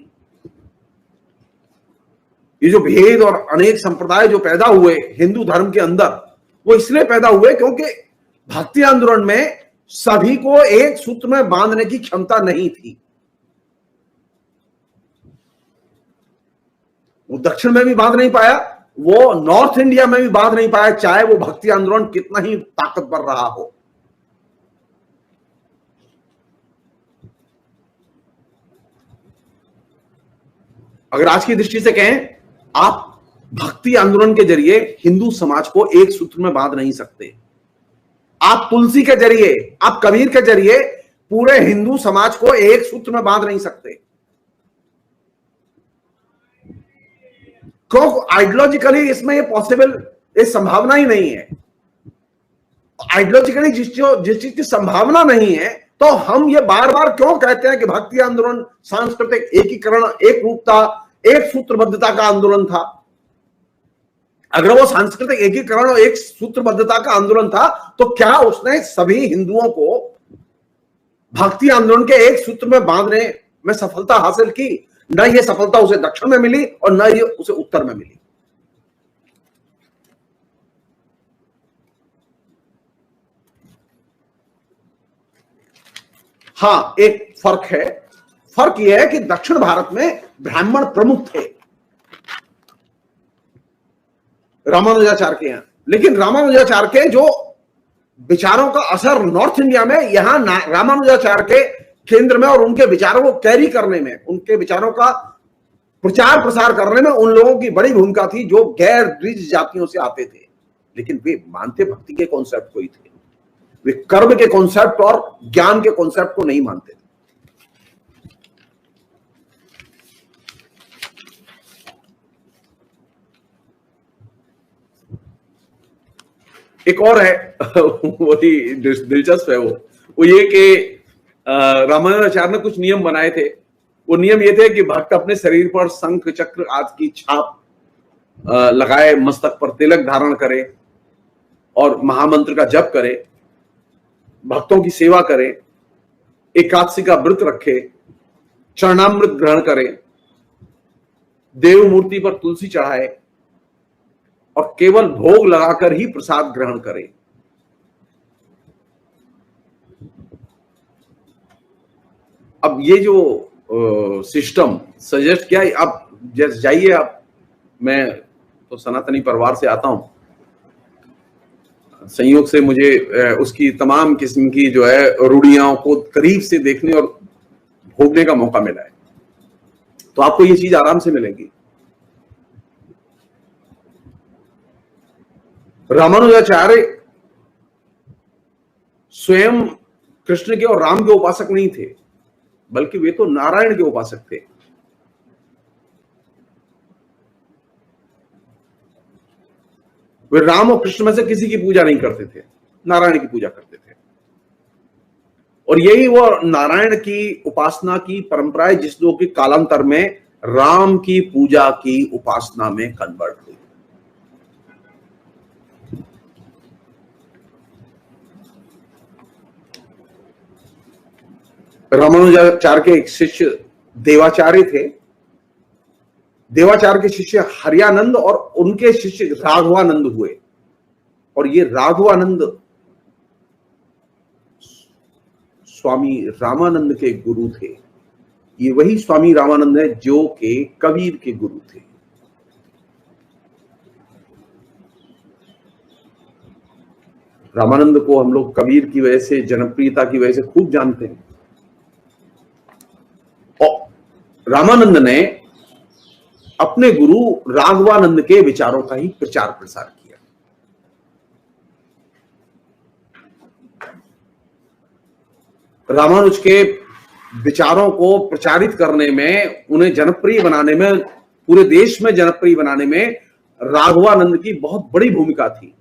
ये जो भेद और अनेक संप्रदाय जो पैदा हुए हिंदू धर्म के अंदर, वो इसलिए पैदा हुए क्योंकि भक्ति आंदोलन में सभी को एक सूत्र में बांधने की क्षमता नहीं थी। वो दक्षिण में भी बांध नहीं पाया, वो नॉर्थ इंडिया में भी बांध नहीं पाया, चाहे वो भक्ति आंदोलन कितना ही ताकतवर रहा हो। अगर आज की दृष्टि से कहें, आप भक्ति आंदोलन के जरिए हिंदू समाज को एक सूत्र में बांध नहीं सकते। आप तुलसी के जरिए, आप कबीर के जरिए पूरे हिंदू समाज को एक सूत्र में बांध नहीं सकते, क्योंकि आइडियोलॉजिकली इसमें ये पॉसिबल, ये संभावना ही नहीं है। आइडियोलॉजिकली जिस चीज की संभावना नहीं है, तो हम ये बार बार क्यों कहते हैं कि भक्ति आंदोलन सांस्कृतिक एकीकरण, एक रूपता, एक सूत्रबद्धता का आंदोलन था। अगर वो सांस्कृतिक एकीकरण और एक सूत्रबद्धता का आंदोलन था तो क्या उसने सभी हिंदुओं को भक्ति आंदोलन के एक सूत्र में बांधने में सफलता हासिल की? न ये सफलता उसे दक्षिण में मिली और न ये उसे उत्तर में मिली। हाँ, एक फर्क है। फर्क यह है कि दक्षिण भारत में ब्राह्मण प्रमुख थे रामानुजाचार्य के यहां, लेकिन रामानुजाचार्य के जो विचारों का असर नॉर्थ इंडिया में, यहां रामानुजाचार्य के केंद्र में और उनके विचारों को कैरी करने में, उनके विचारों का प्रचार प्रसार करने में उन लोगों की बड़ी भूमिका थी जो गैर द्विज जातियों से आते थे। लेकिन वे मानते भक्ति के कॉन्सेप्ट को ही थे, वे कर्म के कॉन्सेप्ट और ज्ञान के कॉन्सेप्ट को नहीं मानते थे। एक और है वही दिलचस्प है, वो ये कि रामानुजाचार्य ने कुछ नियम बनाए थे। वो नियम ये थे कि भक्त अपने शरीर पर शंख चक्र आदि की छाप लगाए, मस्तक पर तिलक धारण करे और महामंत्र का जप करे, भक्तों की सेवा करे, एकादशी का व्रत रखे, चरणामृत ग्रहण करे, देव मूर्ति पर तुलसी चढ़ाए और केवल भोग लगाकर ही प्रसाद ग्रहण करे। अब ये जो सिस्टम सजेस्ट किया, आप जैसे जाइए, आप, मैं तो सनातनी परिवार से आता हूं, संयोग से मुझे उसकी तमाम किस्म की जो है रूढ़ियों को करीब से देखने और भोगने का मौका मिला है, तो आपको ये चीज आराम से मिलेगी। रामानुजाचार्य स्वयं कृष्ण के और राम के उपासक नहीं थे, बल्कि वे तो नारायण के उपासक थे। वे राम और कृष्ण में से किसी की पूजा नहीं करते थे, नारायण की पूजा करते थे। और यही वो नारायण की उपासना की परंपरा है जिस लोग की कालांतर में राम की पूजा की उपासना में कन्वर्ट हुई। रामानुजाचार्य के एक शिष्य देवाचार्य थे। देवाचार्य के शिष्य हरियानंद और उनके शिष्य राघवानंद हुए, और ये राघवानंद स्वामी रामानंद के गुरु थे। ये वही स्वामी रामानंद है जो के कबीर के गुरु थे। रामानंद को हम लोग कबीर की वजह से, जनप्रियता की वजह से खूब जानते हैं। और रामानंद ने अपने गुरु राघवानंद के विचारों का ही प्रचार प्रसार किया। रामानुज के विचारों को प्रचारित करने में, उन्हें जनप्रिय बनाने में, पूरे देश में जनप्रिय बनाने में राघवानंद की बहुत बड़ी भूमिका थी।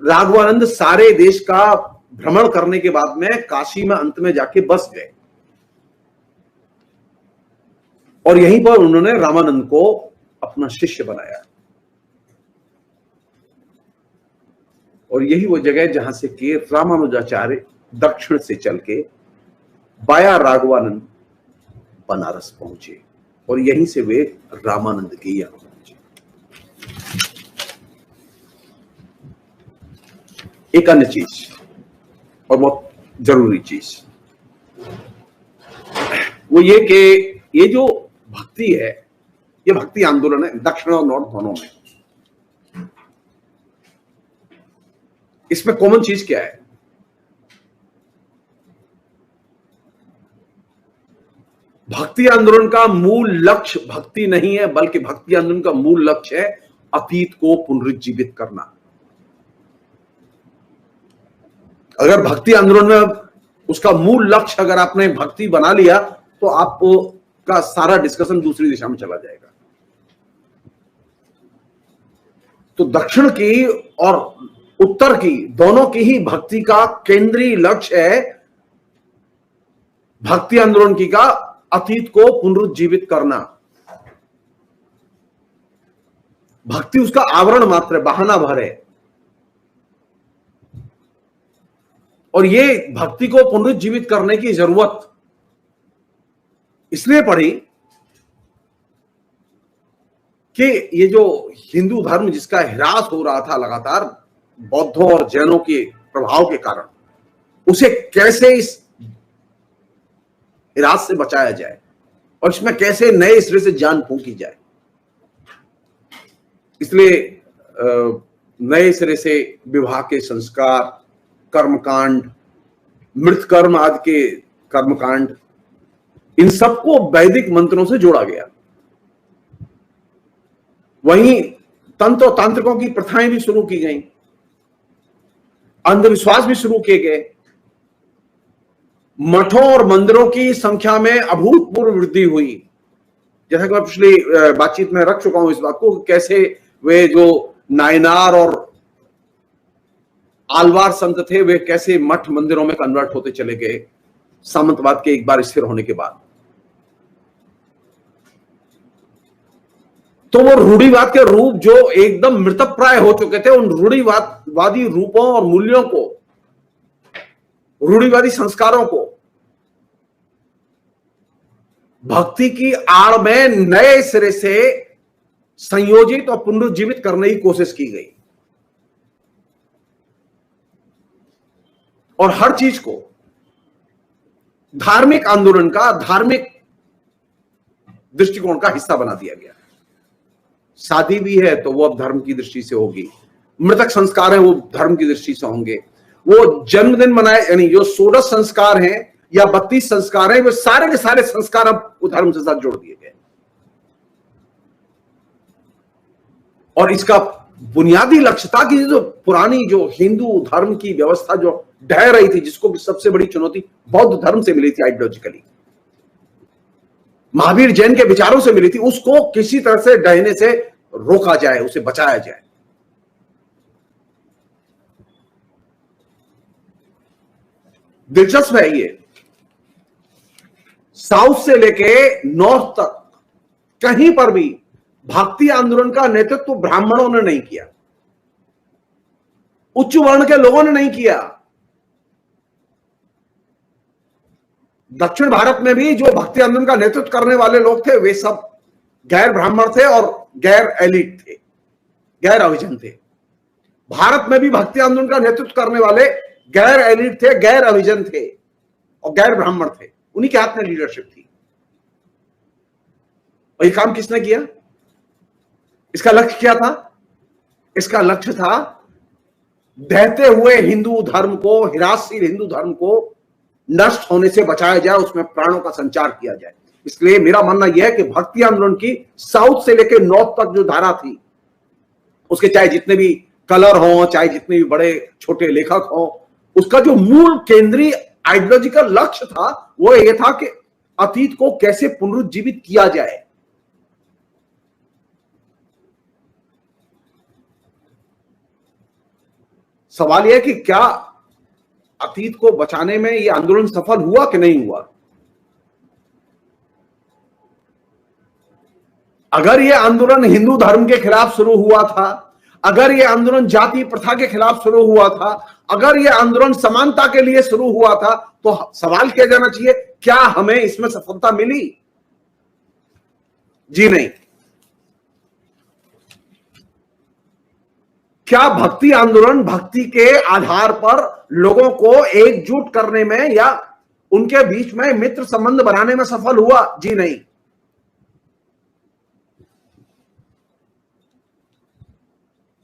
राघवानंद सारे देश का भ्रमण करने के बाद में काशी में अंत में जाके बस गए और यहीं पर उन्होंने रामानंद को अपना शिष्य बनाया। और यही वो जगह जहां से कि रामानुजाचार्य दक्षिण से चल के बाया राघवानंद बनारस पहुंचे और यहीं से वे रामानंद के यहां पहुंचे। एक अन्य चीज और बहुत जरूरी चीज वो ये कि ये जो भक्ति है, ये भक्ति आंदोलन है दक्षिण और नॉर्थ दोनों में। इसमें कॉमन चीज क्या है? भक्ति आंदोलन का मूल लक्ष्य भक्ति नहीं है, बल्कि भक्ति आंदोलन का मूल लक्ष्य है अतीत को पुनरुज्जीवित करना। अगर भक्ति आंदोलन में उसका मूल लक्ष्य अगर आपने भक्ति बना लिया तो आपका सारा डिस्कशन दूसरी दिशा में चला जाएगा। तो दक्षिण की और उत्तर की दोनों की ही भक्ति का केंद्रीय लक्ष्य है भक्ति आंदोलन की का अतीत को पुनरुज्जीवित करना। भक्ति उसका आवरण मात्र, बहाना भर है। और ये भक्ति को पुनरुज्जीवित करने की जरूरत इसलिए पड़ी कि ये जो हिंदू धर्म जिसका ह्रास हो रहा था लगातार बौद्धों और जैनों के प्रभाव के कारण, उसे कैसे इस ह्रास से बचाया जाए और इसमें कैसे नए सिरे से जान फूंकी जाए। इसलिए नए सिरे से विवाह के संस्कार, कर्मकांड, मृत कर्म आदि के कर्मकांड, इन सबको वैदिक मंत्रों से जोड़ा गया। वहीं तंत्र और तांत्रिकों की प्रथाएं भी शुरू की गईं, अंधविश्वास भी शुरू किए गए, मठों और मंदिरों की संख्या में अभूतपूर्व वृद्धि हुई। जैसा कि मैं पिछली बातचीत में रख चुका हूं इस बात को, कैसे वे जो नायनार और आलवार संत थे वे कैसे मठ मंदिरों में कन्वर्ट होते चले गए सामंतवाद के एक बार स्थिर होने के बाद। तो वो रूढ़िवाद के रूप जो एकदम मृतप्राय हो चुके थे, उन रूढ़िवादी रूपों और मूल्यों को, रूढ़िवादी संस्कारों को भक्ति की आड़ में नए सिरे से संयोजित और पुनरुज्जीवित करने की कोशिश की गई। और हर चीज को धार्मिक आंदोलन का, धार्मिक दृष्टिकोण का हिस्सा बना दिया गया। शादी भी है तो वो अब धर्म की दृष्टि से होगी, मृतक संस्कार है वो धर्म की दृष्टि से होंगे, वो जन्मदिन मनाए यानी जो 16 संस्कार हैं या 32 संस्कार हैं, वे सारे के सारे संस्कार अब धर्म से साथ जोड़ दिए गए। और इसका बुनियादी लक्ष्य था कि जो पुरानी जो हिंदू धर्म की व्यवस्था जो ढह रही थी, जिसको भी सबसे बड़ी चुनौती बौद्ध धर्म से मिली थी, आइडियोलॉजिकली महावीर जैन के विचारों से मिली थी, उसको किसी तरह से ढहने से रोका जाए, उसे बचाया जाए। दिलचस्प है ये, साउथ से लेके नॉर्थ तक कहीं पर भी भक्ति आंदोलन का नेतृत्व ब्राह्मणों ने नहीं किया, उच्च वर्ण के लोगों ने नहीं किया। दक्षिण भारत में भी जो भक्ति आंदोलन का नेतृत्व करने वाले लोग थे वे सब गैर ब्राह्मण थे और गैर एलिट थे, गैर अभिजन थे। भारत में भी भक्ति आंदोलन का नेतृत्व करने वाले गैर एलिट थे, गैर अभिजन थे और गैर ब्राह्मण थे। उन्हीं के हाथ में लीडरशिप थी। और ये काम किसने किया? इसका लक्ष्य क्या था? इसका लक्ष्य था दहते हुए हिंदू धर्म को, हिरासशील हिंदू धर्म को नष्ट होने से बचाया जाए, उसमें प्राणों का संचार किया जाए। इसलिए मेरा मानना यह है कि भक्ति आंदोलन की साउथ से लेकर नॉर्थ तक जो धारा थी, उसके चाहे जितने भी कलर हो, चाहे जितने भी बड़े छोटे लेखक हो, उसका जो मूल केंद्रीय आइडियोलॉजिकल लक्ष्य था वो यह था कि अतीत को कैसे पुनरुज्जीवित किया जाए। सवाल यह है कि क्या अतीत को बचाने में यह आंदोलन सफल हुआ कि नहीं हुआ। अगर यह आंदोलन हिंदू धर्म के खिलाफ शुरू हुआ था, अगर यह आंदोलन जाति प्रथा के खिलाफ शुरू हुआ था, अगर यह आंदोलन समानता के लिए शुरू हुआ था, तो सवाल किया जाना चाहिए क्या हमें इसमें सफलता मिली? जी नहीं। क्या भक्ति आंदोलन भक्ति के आधार पर लोगों को एकजुट करने में या उनके बीच में मित्र संबंध बनाने में सफल हुआ? जी नहीं।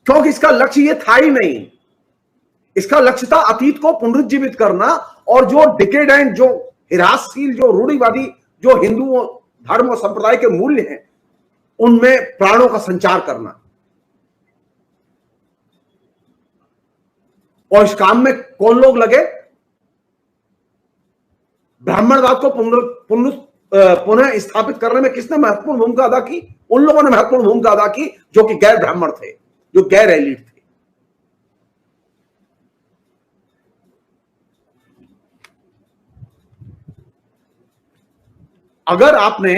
क्योंकि इसका लक्ष्य ये था ही नहीं। इसका लक्ष्य था अतीत को पुनरुज्जीवित करना और जो डिकेडेंट, जो हिरासशील, जो रूढ़िवादी, जो हिंदू धर्म और संप्रदाय के मूल्य हैं, उनमें प्राणों का संचार करना। और इस काम में कौन लोग लगे? ब्राह्मणवाद को पुनः स्थापित करने में किसने महत्वपूर्ण भूमिका अदा की? उन लोगों ने महत्वपूर्ण भूमिका अदा की जो कि गैर ब्राह्मण थे, जो गैर एलिट थे। अगर आपने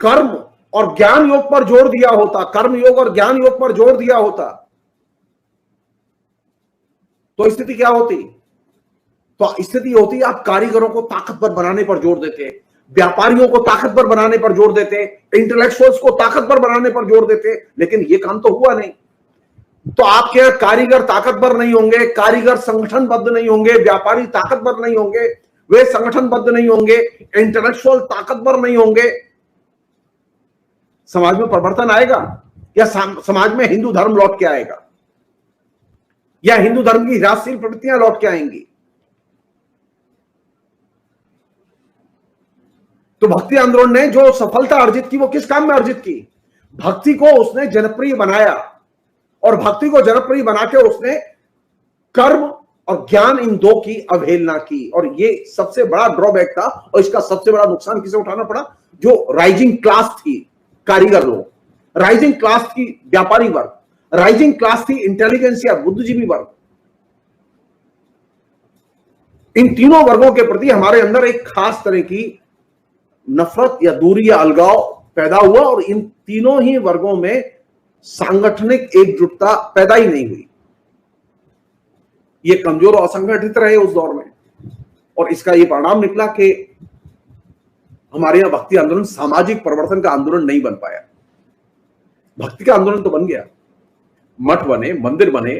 कर्म और ज्ञान योग पर जोर दिया होता, कर्म योग और ज्ञान योग पर जोर दिया होता, तो स्थिति क्या होती? तो स्थिति होती आप कारीगरों को ताकतवर बनाने पर जोर देते, व्यापारियों को ताकतवर बनाने पर जोर देते, इंटेलेक्चुअल्स को ताकतवर बनाने पर जोर देते, लेकिन यह काम तो हुआ नहीं। तो आपके कारीगर ताकतवर नहीं होंगे, कारीगर संगठनबद्ध नहीं होंगे, व्यापारी ताकतवर नहीं होंगे, वे संगठनबद्ध नहीं होंगे, इंटेलेक्चुअल ताकतवर नहीं होंगे, समाज में परिवर्तन आएगा या समाज में हिंदू धर्म लौट के आएगा या हिंदू धर्म की हिरासशील प्रवृत्तियां लौट के आएंगी? तो भक्ति आंदोलन ने जो सफलता अर्जित की वो किस काम में अर्जित की? भक्ति को उसने जनप्रिय बनाया और भक्ति को जनप्रिय बना के उसने कर्म और ज्ञान इन दो की अवहेलना की। और ये सबसे बड़ा ड्रॉबैक था और इसका सबसे बड़ा नुकसान किसे उठाना पड़ा? जो राइजिंग क्लास थी, कारीगर लोग, राइजिंग क्लास थी व्यापारी वर्ग, राइजिंग क्लास थी इंटेलिजेंसिया, बुद्धिजीवी वर्ग। इन तीनों वर्गों के प्रति हमारे अंदर एक खास तरह की नफरत या दूरी या अलगाव पैदा हुआ और इन तीनों ही वर्गों में सांगठनिक एकजुटता पैदा ही नहीं हुई। ये कमजोर और असंगठित रहे उस दौर में और इसका ये परिणाम निकला कि हमारे यहां भक्ति आंदोलन सामाजिक परिवर्तन का आंदोलन नहीं बन पाया। भक्ति का आंदोलन तो बन गया, मठ बने, मंदिर बने,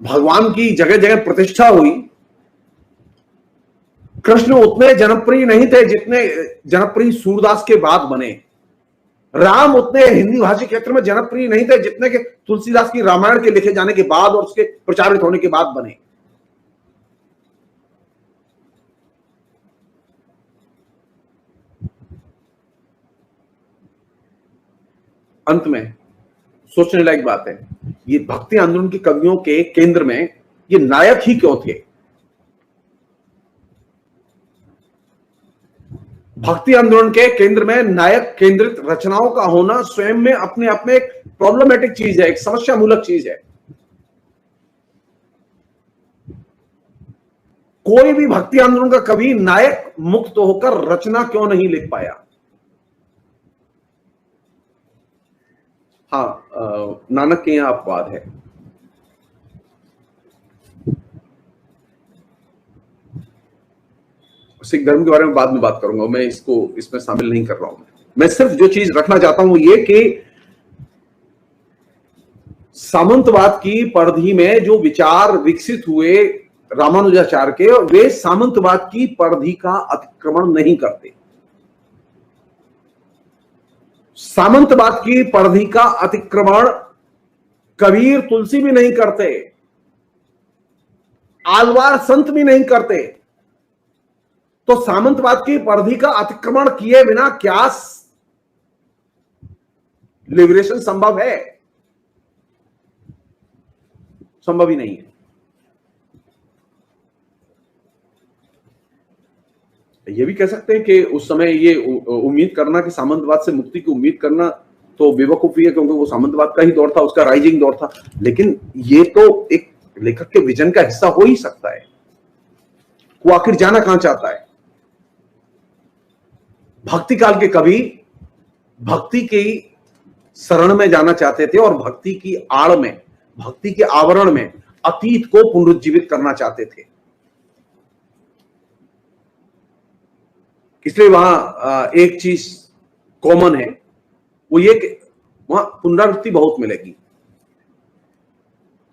भगवान की जगह जगह प्रतिष्ठा हुई। कृष्ण उतने जनप्रिय नहीं थे जितने जनप्रिय सूरदास के बाद बने। राम उतने हिंदी भाषी क्षेत्र में जनप्रिय नहीं थे जितने के तुलसीदास की रामायण के लिखे जाने के बाद और उसके प्रचारित होने के बाद बने। अंत में सोचने लायक बात है, ये भक्ति आंदोलन के कवियों के केंद्र में ये नायक ही क्यों थे? भक्ति आंदोलन के केंद्र में नायक केंद्रित रचनाओं का होना स्वयं में अपने आप में एक प्रॉब्लमेटिक चीज है, एक समस्या मूलक चीज है। कोई भी भक्ति आंदोलन का कवि नायक मुक्त होकर रचना क्यों नहीं लिख पाया? हाँ, नानक के यहां अपवाद है। सिख धर्म के बारे में बाद में बात करूंगा, मैं इसको इसमें शामिल नहीं कर रहा हूं। मैं सिर्फ जो चीज रखना चाहता हूं ये कि सामंतवाद की परिधि में जो विचार विकसित हुए रामानुजाचार्य के, वे सामंतवाद की परिधि का अतिक्रमण नहीं करते। सामंतवाद की परिधि का अतिक्रमण कबीर तुलसी भी नहीं करते, आलवार संत भी नहीं करते। तो सामंतवाद की परिधि का अतिक्रमण किए बिना क्या लिबरेशन संभव है? संभव ही नहीं है। ये भी कह सकते हैं कि उस समय ये उम्मीद करना कि सामंतवाद से मुक्ति की उम्मीद करना तो बेवकूफी है, क्योंकि वो सामंतवाद का ही दौर था, उसका राइजिंग दौर था। लेकिन ये तो एक लेखक के विजन का हिस्सा हो ही सकता है। वो आखिर जाना कहां चाहता है। भक्ति काल के कवि भक्ति की शरण में जाना चाहते थे और भक्ति की आड़ में, भक्ति के आवरण में अतीत को पुनरुज्जीवित करना चाहते थे। इसलिए वहां एक चीज कॉमन है, वो ये कि वहां पुनरावृत्ति बहुत मिलेगी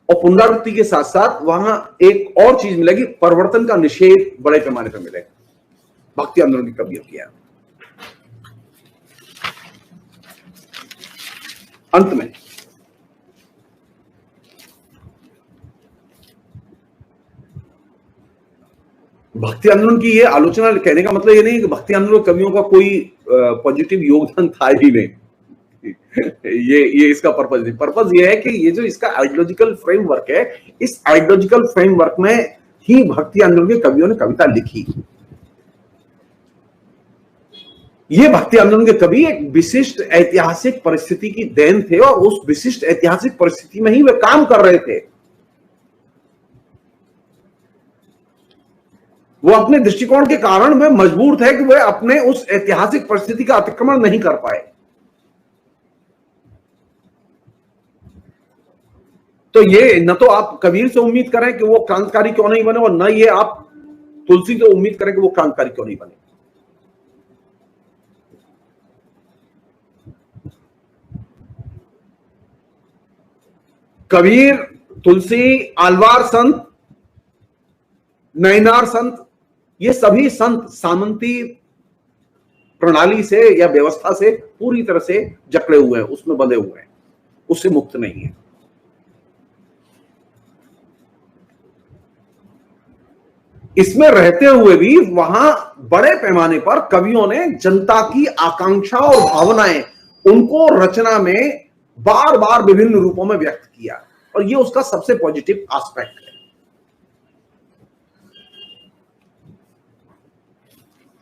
और पुनरावृत्ति के साथ साथ वहां एक और चीज मिलेगी, परिवर्तन का निषेध बड़े पैमाने पर मिलेगा। भक्ति आंदोलन की कवियों किया। अंत में भक्ति आंदोलन की ये आलोचना कहने का मतलब ये नहीं है कि भक्ति आंदोलन कवियों का कोई पॉजिटिव योगदान था ही नहीं। ये इसका पर्पस नहीं। पर्पस ये है कि ये जो इसका आइडियोलॉजिकल फ्रेमवर्क है, इस आइडियोलॉजिकल फ्रेमवर्क में ही भक्ति आंदोलन के कवियों ने कविता लिखी। ये भक्ति आंदोलन के कवि एक विशिष्ट ऐतिहासिक परिस्थिति की देन थे और उस विशिष्ट ऐतिहासिक परिस्थिति में ही वे काम कर रहे थे। वो अपने दृष्टिकोण के कारण वे मजबूर थे कि वे अपने उस ऐतिहासिक परिस्थिति का अतिक्रमण नहीं कर पाए। तो ये न तो आप कबीर से उम्मीद करें कि वो क्रांतिकारी क्यों नहीं बने और न ये आप तुलसी से उम्मीद करें कि वो क्रांतिकारी क्यों नहीं बने। कबीर, तुलसी, आलवार संत, नैनार संत, ये सभी संत सामंती प्रणाली से या व्यवस्था से पूरी तरह से जकड़े हुए हैं, उसमें बंधे हुए हैं, उससे मुक्त नहीं है। इसमें रहते हुए भी वहां बड़े पैमाने पर कवियों ने जनता की आकांक्षा और भावनाएं उनको रचना में बार बार विभिन्न रूपों में व्यक्त किया और ये उसका सबसे पॉजिटिव एस्पेक्ट है।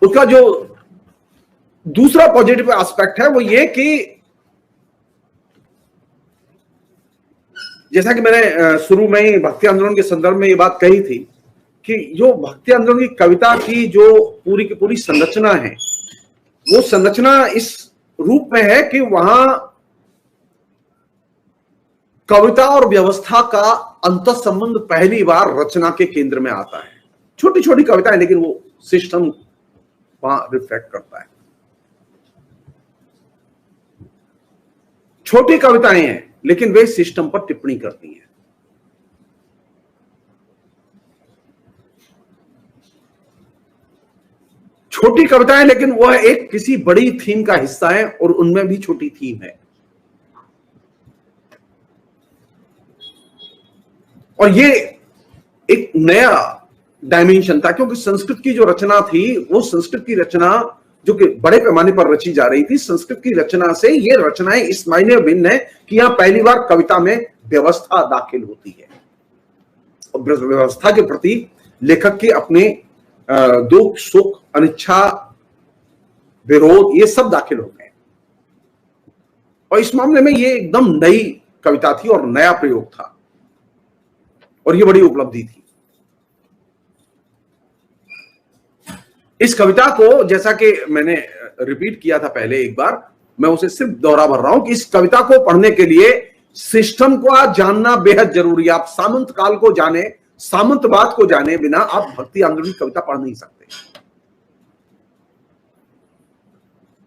उसका जो दूसरा पॉजिटिव एस्पेक्ट है वो ये कि जैसा कि मैंने शुरू में ही भक्ति आंदोलन के संदर्भ में ये बात कही थी कि जो भक्ति आंदोलन की कविता की जो पूरी की पूरी संरचना है, वो संरचना इस रूप में है कि वहां कविता और व्यवस्था का अंतः संबंध पहली बार रचना के केंद्र में आता है। छोटी छोटी कविताएं, लेकिन वो सिस्टम वहां रिफ्लेक्ट करता है। छोटी कविताएं हैं लेकिन वे सिस्टम पर टिप्पणी करती हैं। छोटी कविताएं लेकिन वह एक किसी बड़ी थीम का हिस्सा है और उनमें भी छोटी थीम है। और ये एक नया डायमेंशन था क्योंकि संस्कृत की जो रचना थी, वो संस्कृत की रचना जो कि बड़े पैमाने पर रची जा रही थी, संस्कृत की रचना से ये रचनाएं इस मायने भिन्न है कि यहां पहली बार कविता में व्यवस्था दाखिल होती है और व्यवस्था के प्रति लेखक के अपने दुख, सुख, अनिच्छा, विरोध, ये सब दाखिल होते हैं। और इस मामले में ये एकदम नई कविता थी और नया प्रयोग था और ये बड़ी उपलब्धि थी। इस कविता को, जैसा कि मैंने रिपीट किया था पहले एक बार, मैं उसे सिर्फ दोहरा भर रहा हूं कि इस कविता को पढ़ने के लिए सिस्टम को जानना बेहद जरूरी है। आप सामंत काल को जाने, सामंतवाद को जाने बिना आप भक्ति आंदोलन की कविता पढ़ नहीं सकते।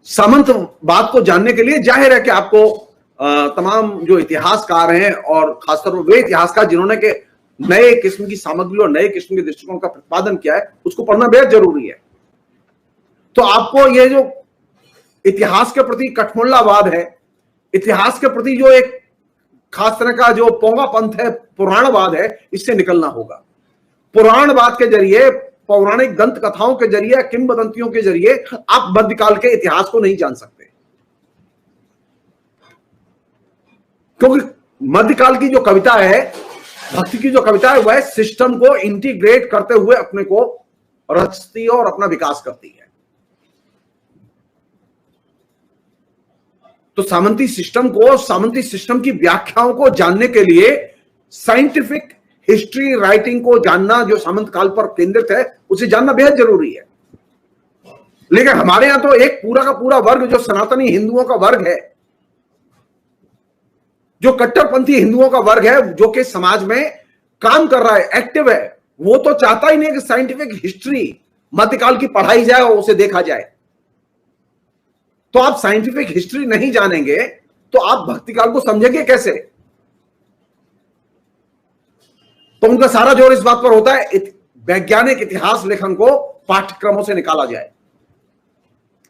सामंतवाद को जानने के लिए जाहिर है कि आपको तमाम जो इतिहासकार हैं और खासतौर पर वे इतिहासकार जिन्होंने के नए किस्म की सामग्री और नए किस्म के दृष्टिकोण का प्रतिपादन किया है, उसको पढ़ना बेहद जरूरी है। तो आपको ये जो इतिहास के प्रति कठमुल्लावाद है, इतिहास के प्रति जो एक खास तरह का जो पोंगा पंथ है, पुराणवाद है, इससे निकलना होगा। पुराणवाद के जरिए, पौराणिक दंत कथाओं के जरिए, किंवदंतियों के जरिए आप मध्यकाल के इतिहास को नहीं जान सकते, क्योंकि मध्यकाल की जो कविता है, भक्ति की जो कविता है, वह सिस्टम को इंटीग्रेट करते हुए अपने को रचती है और अपना विकास करती है। तो सामंती सिस्टम को, सामंती सिस्टम की व्याख्याओं को जानने के लिए साइंटिफिक हिस्ट्री राइटिंग को जानना जो सामंत काल पर केंद्रित है, उसे जानना बेहद जरूरी है। लेकिन हमारे यहां तो एक पूरा का पूरा वर्ग जो सनातनी हिंदुओं का वर्ग है, जो कट्टरपंथी हिंदुओं का वर्ग है, जो कि समाज में काम कर रहा है, एक्टिव है, वो तो चाहता ही नहीं कि साइंटिफिक हिस्ट्री मध्यकाल की पढ़ाई जाए और उसे देखा जाए। तो आप साइंटिफिक हिस्ट्री नहीं जानेंगे तो आप भक्तिकाल को समझेंगे कैसे? तो उनका सारा जोर इस बात पर होता है वैज्ञानिक इतिहास लेखन को पाठ्यक्रमों से निकाला जाए,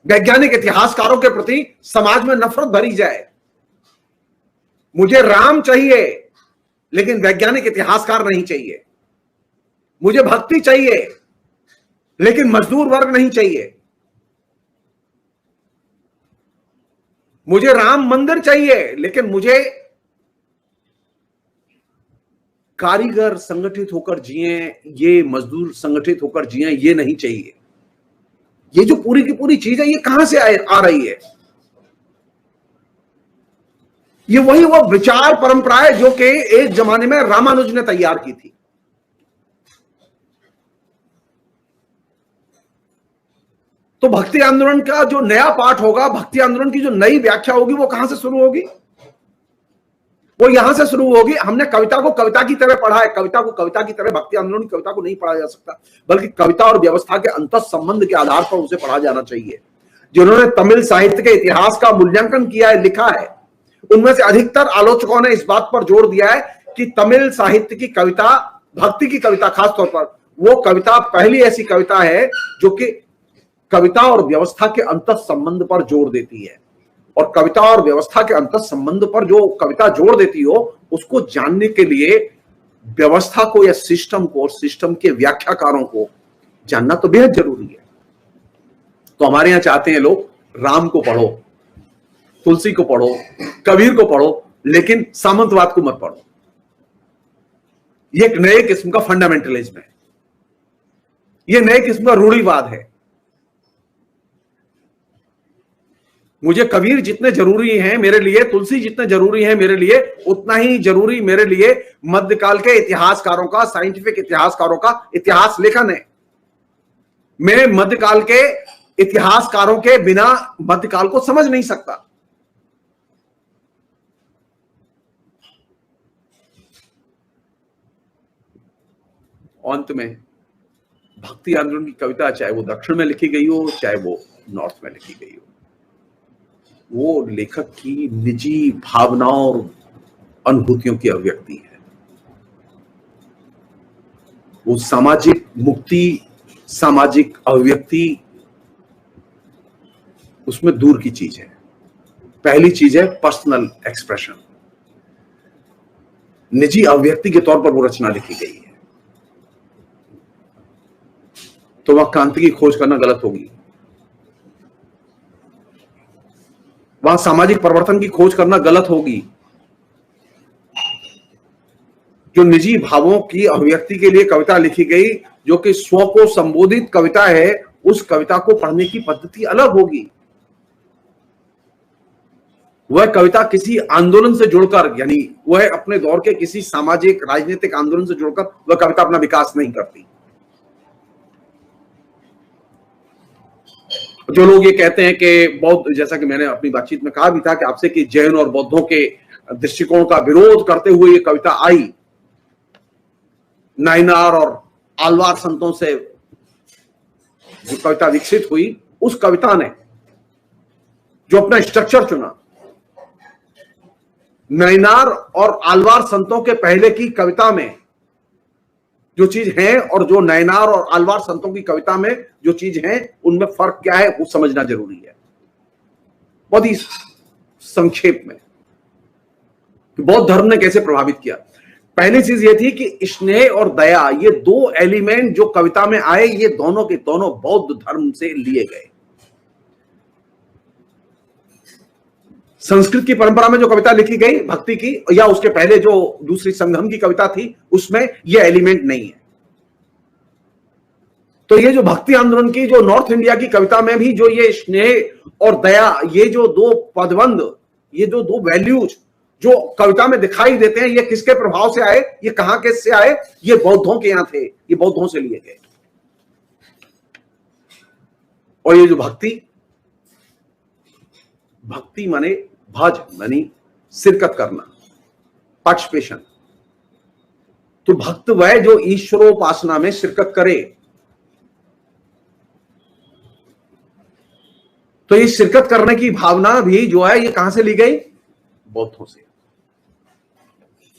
वैज्ञानिक इतिहासकारों के प्रति समाज में नफरत भरी जाए। मुझे राम चाहिए लेकिन वैज्ञानिक इतिहासकार नहीं चाहिए। मुझे भक्ति चाहिए लेकिन मजदूर वर्ग नहीं चाहिए। मुझे राम मंदिर चाहिए लेकिन मुझे कारीगर संगठित होकर जिए, ये मजदूर संगठित होकर जिए, ये नहीं चाहिए। ये जो पूरी की पूरी चीज है, ये कहां से आ रही है? ये वही वो विचार परंपरा है जो कि एक जमाने में रामानुज ने तैयार की थी। तो भक्ति आंदोलन का जो नया पाठ होगा, भक्ति आंदोलन की जो नई व्याख्या होगी, वो कहां से शुरू होगी? वो यहां से शुरू होगी। हमने कविता को कविता की तरह पढ़ा है, कविता को कविता की तरह, भक्ति आंदोलन की कविता को नहीं पढ़ा जा सकता, बल्कि कविता और व्यवस्था के अंतः संबंध के आधार पर उसे पढ़ा जाना चाहिए। जिन्होंने तमिल साहित्य के इतिहास का मूल्यांकन किया है, लिखा है, उनमें से अधिकतर आलोचकों ने इस बात पर जोर दिया है कि तमिल साहित्य की कविता, भक्ति की कविता खासतौर पर, वो कविता पहली ऐसी कविता है जो कि कविता और व्यवस्था के अंतः संबंध पर जोर देती है। और कविता और व्यवस्था के अंतः संबंध पर जो कविता जोर देती हो, उसको जानने के लिए व्यवस्था को या सिस्टम को और सिस्टम के व्याख्याकारों को जानना तो बेहद जरूरी है। तो हमारे यहां चाहते हैं लोग, राम को पढ़ो, तुलसी को पढ़ो, कबीर को पढ़ो, लेकिन सामंतवाद को मत पढ़ो। ये एक नए किस्म का फंडामेंटलिज्म है, ये नए किस्म का रूढ़िवाद है। मुझे कबीर जितने जरूरी हैं मेरे लिए, तुलसी जितने जरूरी हैं मेरे लिए, उतना ही जरूरी मेरे लिए मध्यकाल के इतिहासकारों का, साइंटिफिक इतिहासकारों का इतिहास लेखन है। मैं मध्यकाल के इतिहासकारों के बिना मध्यकाल को समझ नहीं सकता। अंत में भक्ति आंदोलन की कविता, चाहे वो दक्षिण में लिखी गई हो, चाहे वो नॉर्थ में लिखी गई हो, वो लेखक की निजी भावनाओं और अनुभूतियों की अभिव्यक्ति है। वो सामाजिक मुक्ति, सामाजिक अभिव्यक्ति उसमें दूर की चीज है। पहली चीज है पर्सनल एक्सप्रेशन, निजी अभिव्यक्ति के तौर पर वो रचना लिखी गई है। तो वह क्रांति की खोज करना गलत होगी, वहां सामाजिक परिवर्तन की खोज करना गलत होगी। जो निजी भावों की अभिव्यक्ति के लिए कविता लिखी गई, जो कि स्व को संबोधित कविता है, उस कविता को पढ़ने की पद्धति अलग होगी। वह कविता किसी आंदोलन से जुड़कर, यानी वह अपने दौर के किसी सामाजिक राजनीतिक आंदोलन से जुड़कर वह कविता अपना विकास नहीं करती। जो लोग ये कहते हैं कि बौद्ध, जैसा कि मैंने अपनी बातचीत में कहा भी था कि आपसे, कि जैन और बौद्धों के दृष्टिकोण का विरोध करते हुए ये कविता आई, नायनार और आलवार संतों से जो कविता विकसित हुई, उस कविता ने जो अपना स्ट्रक्चर चुना, नायनार और आलवार संतों के पहले की कविता में जो चीज है और जो नायनार और आलवार संतों की कविता में जो चीज है, उनमें फर्क क्या है वो समझना जरूरी है। बहुत ही संक्षेप में बौद्ध धर्म ने कैसे प्रभावित किया। पहली चीज ये थी कि स्नेह और दया, ये दो एलिमेंट जो कविता में आए, ये दोनों के दोनों बौद्ध धर्म से लिए गए। संस्कृत की परंपरा में जो कविता लिखी गई भक्ति की, या उसके पहले जो दूसरी संगम की कविता थी, उसमें ये एलिमेंट नहीं है। तो ये जो भक्ति आंदोलन की जो नॉर्थ इंडिया की कविता में भी जो ये स्नेह और दया, ये जो दो पदबंध, ये जो दो वैल्यूज जो कविता में दिखाई देते हैं, ये किसके प्रभाव से आए, ये कहां के से आए, ये बौद्धों के यहां थे, ये बौद्धों से लिए गए। और ये जो भक्ति माने भज मानी शिरकत करना, पार्टिसिपेशन। तो भक्त वह जो ईश्वरोपासना में शिरकत करे। तो ये शिरकत करने की भावना भी जो है ये कहां से ली गई, बौद्धों से।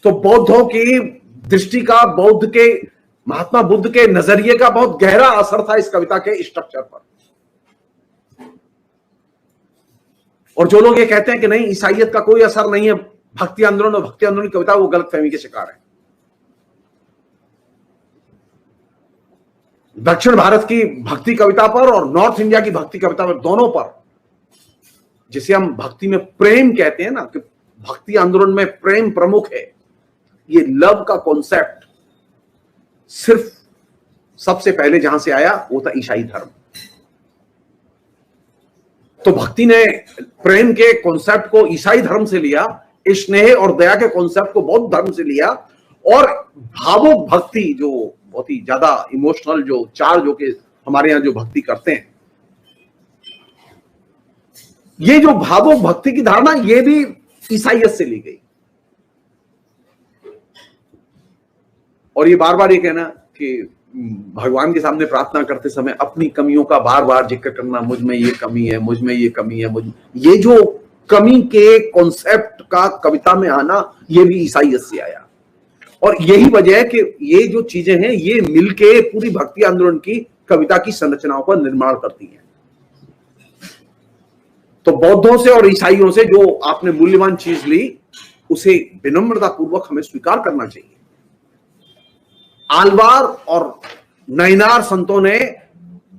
तो बौद्धों की दृष्टि का, बौद्ध के, महात्मा बुद्ध के नजरिए का बहुत गहरा असर था इस कविता के स्ट्रक्चर पर। और जो लोग ये कहते हैं कि नहीं ईसाइयत का कोई असर नहीं है भक्ति आंदोलन और भक्ति आंदोलन की कविता, वो गलतफहमी के शिकार है। दक्षिण भारत की भक्ति कविता पर और नॉर्थ इंडिया की भक्ति कविता पर, दोनों पर, जिसे हम भक्ति में प्रेम कहते हैं ना, कि भक्ति आंदोलन में प्रेम प्रमुख है, ये लव का कॉन्सेप्ट सिर्फ सबसे पहले जहां से आया वो था ईसाई धर्म। तो भक्ति ने प्रेम के कॉन्सेप्ट को ईसाई धर्म से लिया, स्नेह और दया के कॉन्सेप्ट को बौद्ध धर्म से लिया, और भावुक भक्ति जो बहुत ही ज्यादा इमोशनल जो चार्ज जो के हमारे यहां जो भक्ति करते हैं, ये जो भावुक भक्ति की धारणा ये भी ईसाइयत से ली गई। और ये बार बार ये कहना कि भगवान के सामने प्रार्थना करते समय अपनी कमियों का बार बार जिक्र करना, मुझ में ये कमी है, मुझ में ये कमी है, ये जो कमी के कॉन्सेप्ट का कविता में आना, ये भी ईसाइयत से आया। और यही वजह है कि ये जो चीजें हैं ये मिलके पूरी भक्ति आंदोलन की कविता की संरचनाओं का निर्माण करती हैं। तो बौद्धों से और ईसाइयों से जो आपने मूल्यवान चीज ली, उसे विनम्रता पूर्वक हमें स्वीकार करना चाहिए। आलवार और नैनार संतों ने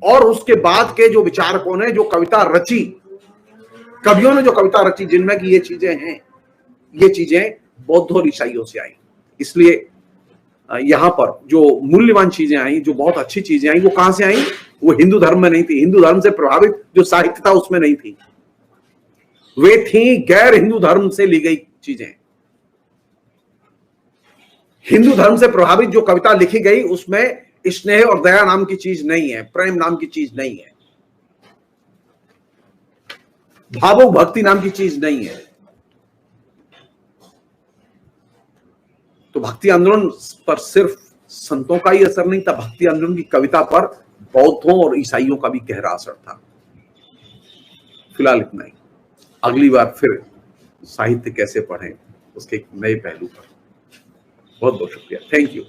और उसके बाद के जो विचारकों ने जो कविता रची, कवियों ने जो कविता रची, जिनमें की ये चीजें हैं, ये चीजें बौद्ध और ईसाइयों से आई। इसलिए यहां पर जो मूल्यवान चीजें आई, जो बहुत अच्छी चीजें आई, वो कहां से आई? वो हिंदू धर्म में नहीं थी। हिंदू धर्म से प्रभावित जो साहित्य था उसमें नहीं थी, वे थी गैर हिंदू धर्म से ली गई चीजें। हिंदू धर्म से प्रभावित जो कविता लिखी गई उसमें स्नेह और दया नाम की चीज नहीं है, प्रेम नाम की चीज नहीं है, भावुक भक्ति नाम की चीज नहीं है। तो भक्ति आंदोलन पर सिर्फ संतों का ही असर नहीं था, भक्ति आंदोलन की कविता पर बौद्धों और ईसाइयों का भी गहरा असर था। फिलहाल इतना ही, अगली बार फिर साहित्य कैसे पढ़ें उसके एक नए पहलू पर। बहुत बहुत शुक्रिया, थैंक यू।